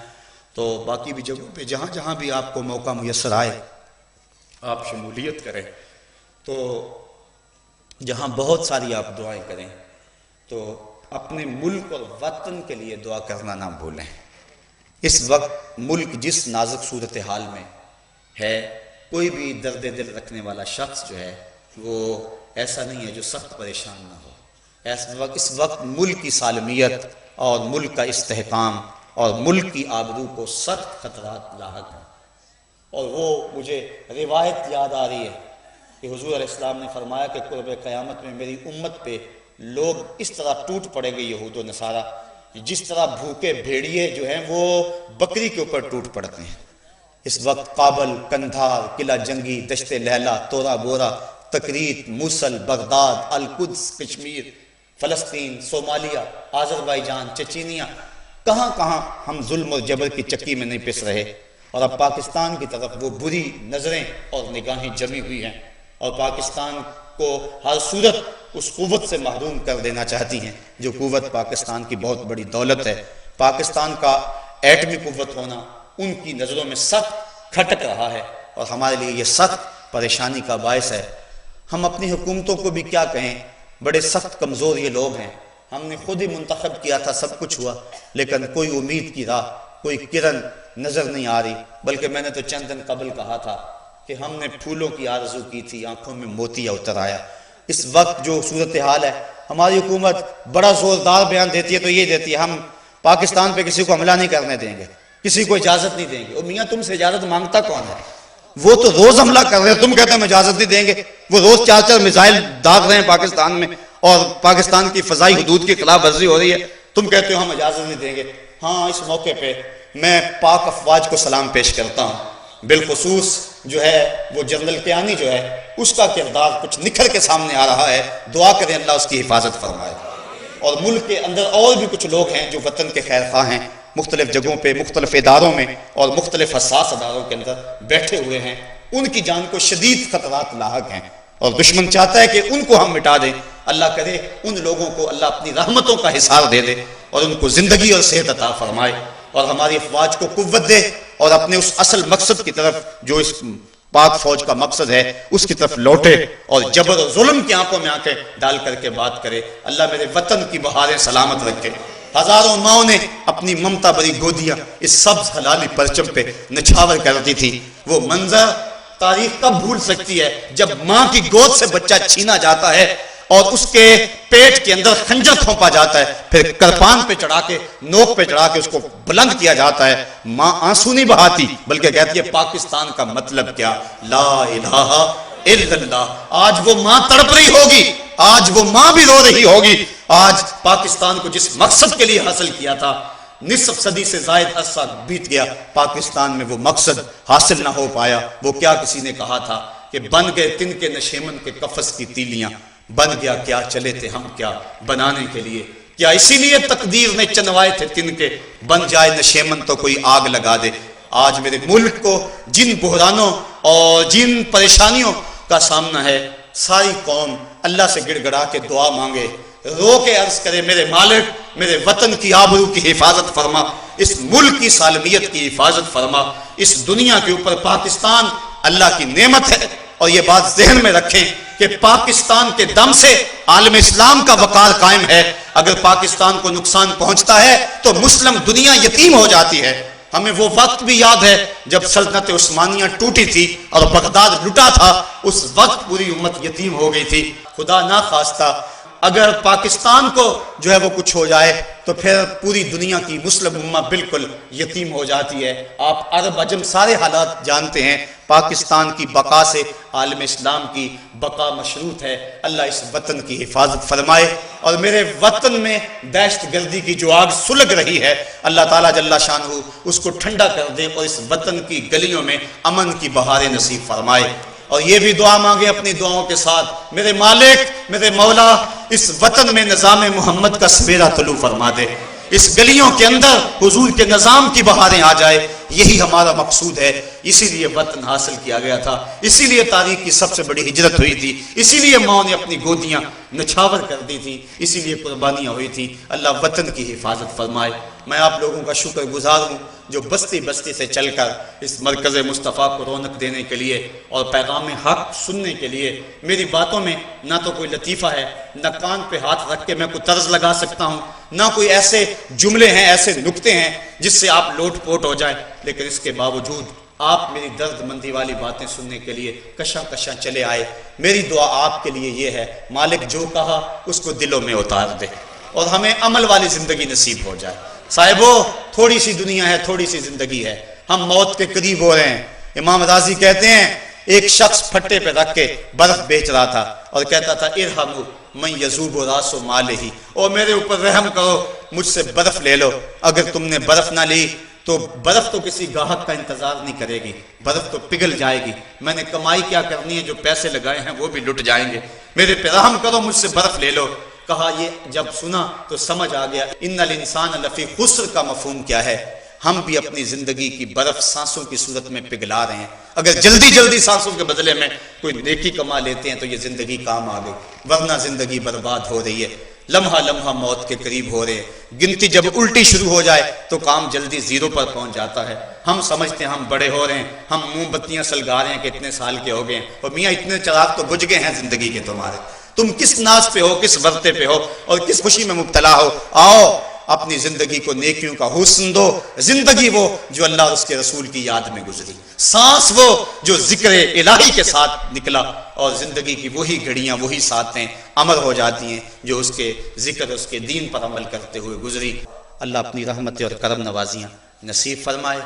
تو باقی بھی جگہوں پہ جہاں جہاں بھی آپ کو موقع میسر آئے آپ شمولیت کریں، تو جہاں بہت ساری آپ دعائیں کریں تو اپنے ملک اور وطن کے لیے دعا کرنا نہ بھولیں۔ اس وقت ملک جس نازک صورتحال میں ہے، کوئی بھی درد دل رکھنے والا شخص جو ہے وہ ایسا نہیں ہے جو سخت پریشان نہ ہو۔ اس وقت ملک کی سالمیت اور ملک کا استحکام اور ملک کی آبرو کو سخت خطرات لاحق ہیں۔ اور وہ مجھے روایت یاد آ رہی ہے کہ حضور علیہ السلام نے فرمایا کہ قرب قیامت میں میری امت پہ لوگ اس طرح ٹوٹ پڑیں گے، یہود و نصارہ، جس طرح بھوکے بھیڑیے جو ہیں وہ بکری کے اوپر ٹوٹ پڑتے ہیں۔ اس وقت کابل، کندھار، قلعہ جنگی، دشت لیلہ، تورا بورا، تکریت، موصل، بغداد، القدس، کشمیر، فلسطین، صومالیہ، آذربائیجان، چچینیا، کہاں کہاں ہم ظلم و جبر کی چکی میں نہیں پس رہے، اور اب پاکستان کی طرف وہ بری نظریں اور نگاہیں جمی ہوئی ہیں، اور پاکستان کو ہر صورت اس قوت سے محروم کر دینا چاہتی ہیں جو قوت پاکستان کی بہت بڑی دولت ہے۔ پاکستان کا ایٹمی قوت ہونا ان کی نظروں میں سخت کھٹک رہا ہے، اور ہمارے لیے یہ سخت پریشانی کا باعث ہے۔ ہم اپنی حکومتوں کو بھی کیا کہیں، بڑے سخت کمزور یہ لوگ ہیں۔ ہم نے خود ہی منتخب کیا تھا، سب کچھ ہوا، لیکن کوئی امید کی راہ، کوئی کرن نظر نہیں آ رہی۔ بلکہ میں نے تو چند دن قبل کہا تھا کہ ہم نے پھولوں کی آرزو کی تھی، آنکھوں میں موتیا اتر آیا۔ اس وقت جو صورتحال ہے، ہماری حکومت بڑا زوردار بیان دیتی ہے تو یہ دیتی ہے ہم پاکستان پہ کسی کو حملہ نہیں کرنے دیں گے، کسی کو اجازت نہیں دیں گے۔ اور میاں تم سے اجازت مانگتا کون ہے؟ وہ تو روز حملہ کر رہے ہیں، تم کہتے ہیں ہم اجازت نہیں دیں گے۔ وہ روز 4 میزائل داغ رہے ہیں پاکستان میں، اور پاکستان کی فضائی حدود کی خلاف ورزی ہو رہی ہے، تم کہتے ہو ہم اجازت نہیں دیں گے۔ ہاں، اس موقع پہ میں پاک افواج کو سلام پیش کرتا ہوں، بالخصوص جو ہے وہ جنرل کیانی جو ہے، اس کا کردار کچھ نکھر کے سامنے آ رہا ہے۔ دعا کریں اللہ اس کی حفاظت فرمائے۔ اور ملک کے اندر اور بھی کچھ لوگ ہیں جو وطن کے خیر خواہ ہیں، مختلف جگہوں پہ، مختلف اداروں میں اور مختلف حساس اداروں کے اندر بیٹھے ہوئے ہیں، ان کی جان کو شدید خطرات لاحق ہیں، اور دشمن چاہتا ہے کہ ان کو ہم مٹا دیں۔ اللہ کرے ان لوگوں کو اللہ اپنی رحمتوں کا حصار دے دے، اور ان کو زندگی اور صحت عطا فرمائے، اور ہماری افواج کو قوت دے، اور اپنے اس اصل مقصد کی طرف جو اس پاک فوج کا مقصد ہے اس کی طرف لوٹے، اور جبر و ظلم کی آنکھوں میں آنکھیں ڈال کر کے بات کرے۔ اللہ میرے وطن کی بہاریں سلامت رکھے۔ ہزاروں ماؤں نے اپنی ممتا بری گودیاں اس سبز حلالی پرچم پہ نچھاور کرتی تھی۔ وہ منظر تاریخ کب بھول سکتی ہے جب ماں کی گود سے بچہ چھینا جاتا ہے اور اس کے پیٹ کے اندر خنجر کھونپا جاتا ہے، پھر کرپان پہ چڑھا کے، نوک پہ چڑھا کے اس کو بلند کیا جاتا ہے۔ ماں آنسو نہیں بہاتی بلکہ کہتی ہے پاکستان کا مطلب کیا، لا الہ الا اللہ۔ آج وہ ماں تڑپ رہی ہوگی، آج وہ ماں بھی رو رہی ہوگی۔ آج پاکستان کو جس مقصد کے لیے حاصل کیا تھا، نصف صدی سے زائد عرصہ بیت گیا، پاکستان میں وہ مقصد حاصل نہ ہو پایا۔ وہ کیا کسی نے کہا تھا کہ بن گئے تن کے نشیمن کے قفس کی تیلیاں، بن گیا کیا چلے تھے ہم کیا بنانے کے لیے، کیا اسی لیے تقدیر نے چنوائے تھے تن کے، بن جائے نشیمن تو کوئی آگ لگا دے۔ آج میرے ملک کو جن بحرانوں اور جن پریشانیوں کا سامنا ہے، ساری قوم اللہ سے گڑ گڑا کے دعا مانگے، رو کے عرض کرے میرے مالک میرے وطن کی آبرو کی حفاظت فرما، اس ملک کی سالمیت کی حفاظت فرما۔ اس دنیا کے اوپر پاکستان اللہ کی نعمت ہے، اور یہ بات ذہن میں رکھیں کہ پاکستان کے دم سے عالم اسلام کا وقار قائم ہے۔ اگر پاکستان کو نقصان پہنچتا ہے تو مسلم دنیا یتیم ہو جاتی ہے۔ ہمیں وہ وقت بھی یاد ہے جب سلطنت عثمانیہ ٹوٹی تھی اور بغداد لٹا تھا، اس وقت پوری امت یتیم ہو گئی تھی۔ خدا نہ خواستہ اگر پاکستان کو جو ہے وہ کچھ ہو جائے تو پھر پوری دنیا کی مسلم امہ بالکل یتیم ہو جاتی ہے۔ آپ عرب عجم سارے حالات جانتے ہیں، پاکستان کی بقا سے عالم اسلام کی بقا مشروط ہے۔ اللہ اس وطن کی حفاظت فرمائے، اور میرے وطن میں دہشت گردی کی جو آگ سلگ رہی ہے اللہ تعالیٰ جل شانہ اس کو ٹھنڈا کر دے، اور اس وطن کی گلیوں میں امن کی بہاریں نصیب فرمائے۔ اور یہ بھی دعا مانگے اپنی دعاؤں کے ساتھ، میرے مالک میرے مولا اس وطن میں نظام محمد کا سویرا طلوع فرما دے، اس گلیوں کے اندر حضور کے نظام کی بہاریں آ جائے، یہی ہمارا مقصود ہے۔ اسی لیے وطن حاصل کیا گیا تھا، اسی لیے تاریخ کی سب سے بڑی ہجرت ہوئی تھی، اسی لیے ماں نے اپنی گودیاں نچھاور کر دی تھی، اسی لیے قربانیاں ہوئی تھی۔ اللہ وطن کی حفاظت فرمائے۔ میں آپ لوگوں کا شکر گزار ہوں جو بستی بستی سے چل کر اس مرکز مصطفیٰ کو رونق دینے کے لیے اور پیغام حق سننے کے لیے، میری باتوں میں نہ تو کوئی لطیفہ ہے، نہ کان پہ ہاتھ رکھ کے میں کوئی طرز لگا سکتا ہوں، نہ کوئی ایسے جملے ہیں، ایسے نکتے ہیں جس سے آپ لوٹ پوٹ ہو جائیں، لیکن اس کے باوجود آپ میری درد مندی والی باتیں سننے کے لیے کشاں کشاں چلے آئے۔ میری دعا آپ کے لیے یہ ہے، مالک جو کہا اس کو دلوں میں اتار دے اور ہمیں عمل والی زندگی نصیب ہو جائے۔ صاحبو تھوڑی سی دنیا ہے، تھوڑی سی زندگی ہے، ہم موت کے قریب ہو رہے ہیں۔ امام راضی کہتے ہیں ایک شخص پھٹے پہ رکھ کے برف بیچ رہا تھا اور کہتا تھا ارحموا من یذوب راس مالہ، اور میرے اوپر رحم کرو، مجھ سے برف لے لو۔ اگر تم نے برف نہ لی تو برف تو کسی گاہک کا انتظار نہیں کرے گی، برف تو پگھل جائے گی، میں نے کمائی کیا کرنی ہے، جو پیسے لگائے ہیں وہ بھی لٹ جائیں گے، میرے پہ رحم کرو، مجھ سے برف لے لو۔ کہا یہ جب سنا تو سمجھ آ گیا ان الانسان لفی خسر کا مفہوم کیا ہے۔ ہم بھی اپنی زندگی کی برف سانسوں کی صورت میں پگھلا رہے ہیں، اگر جلدی جلدی سانسوں کے بدلے میں کوئی نیکی کما لیتے ہیں تو یہ زندگی کام آ گئی، ورنہ زندگی برباد ہو رہی ہے، لمحہ لمحہ موت کے قریب ہو رہے ہیں۔ گنتی جب الٹی شروع ہو جائے تو کام جلدی زیرو پر پہنچ جاتا ہے۔ ہم سمجھتے ہیں ہم بڑے ہو رہے ہیں، ہم موم بتیاں سلگا رہے ہیں کہ اتنے سال کے ہو گئے ہیں، اور میاں اتنے چراغ تو بجھ گئے ہیں زندگی کے تمہارے، تم کس ناز پہ ہو، کس ورتے پہ ہو اور کس خوشی میں مبتلا ہو۔ آؤ اپنی زندگی کو نیکیوں کا حسن دو، زندگی وہ جو اللہ اور اس کے رسول کی یاد میں گزری، سانس وہ جو ذکر الہی کے ساتھ نکلا، اور زندگی کی وہی گھڑیاں وہی ساتیں امر ہو جاتی ہیں جو اس کے ذکر اس کے دین پر عمل کرتے ہوئے گزری۔ اللہ اپنی رحمت اور کرم نوازیاں نصیب فرمائے۔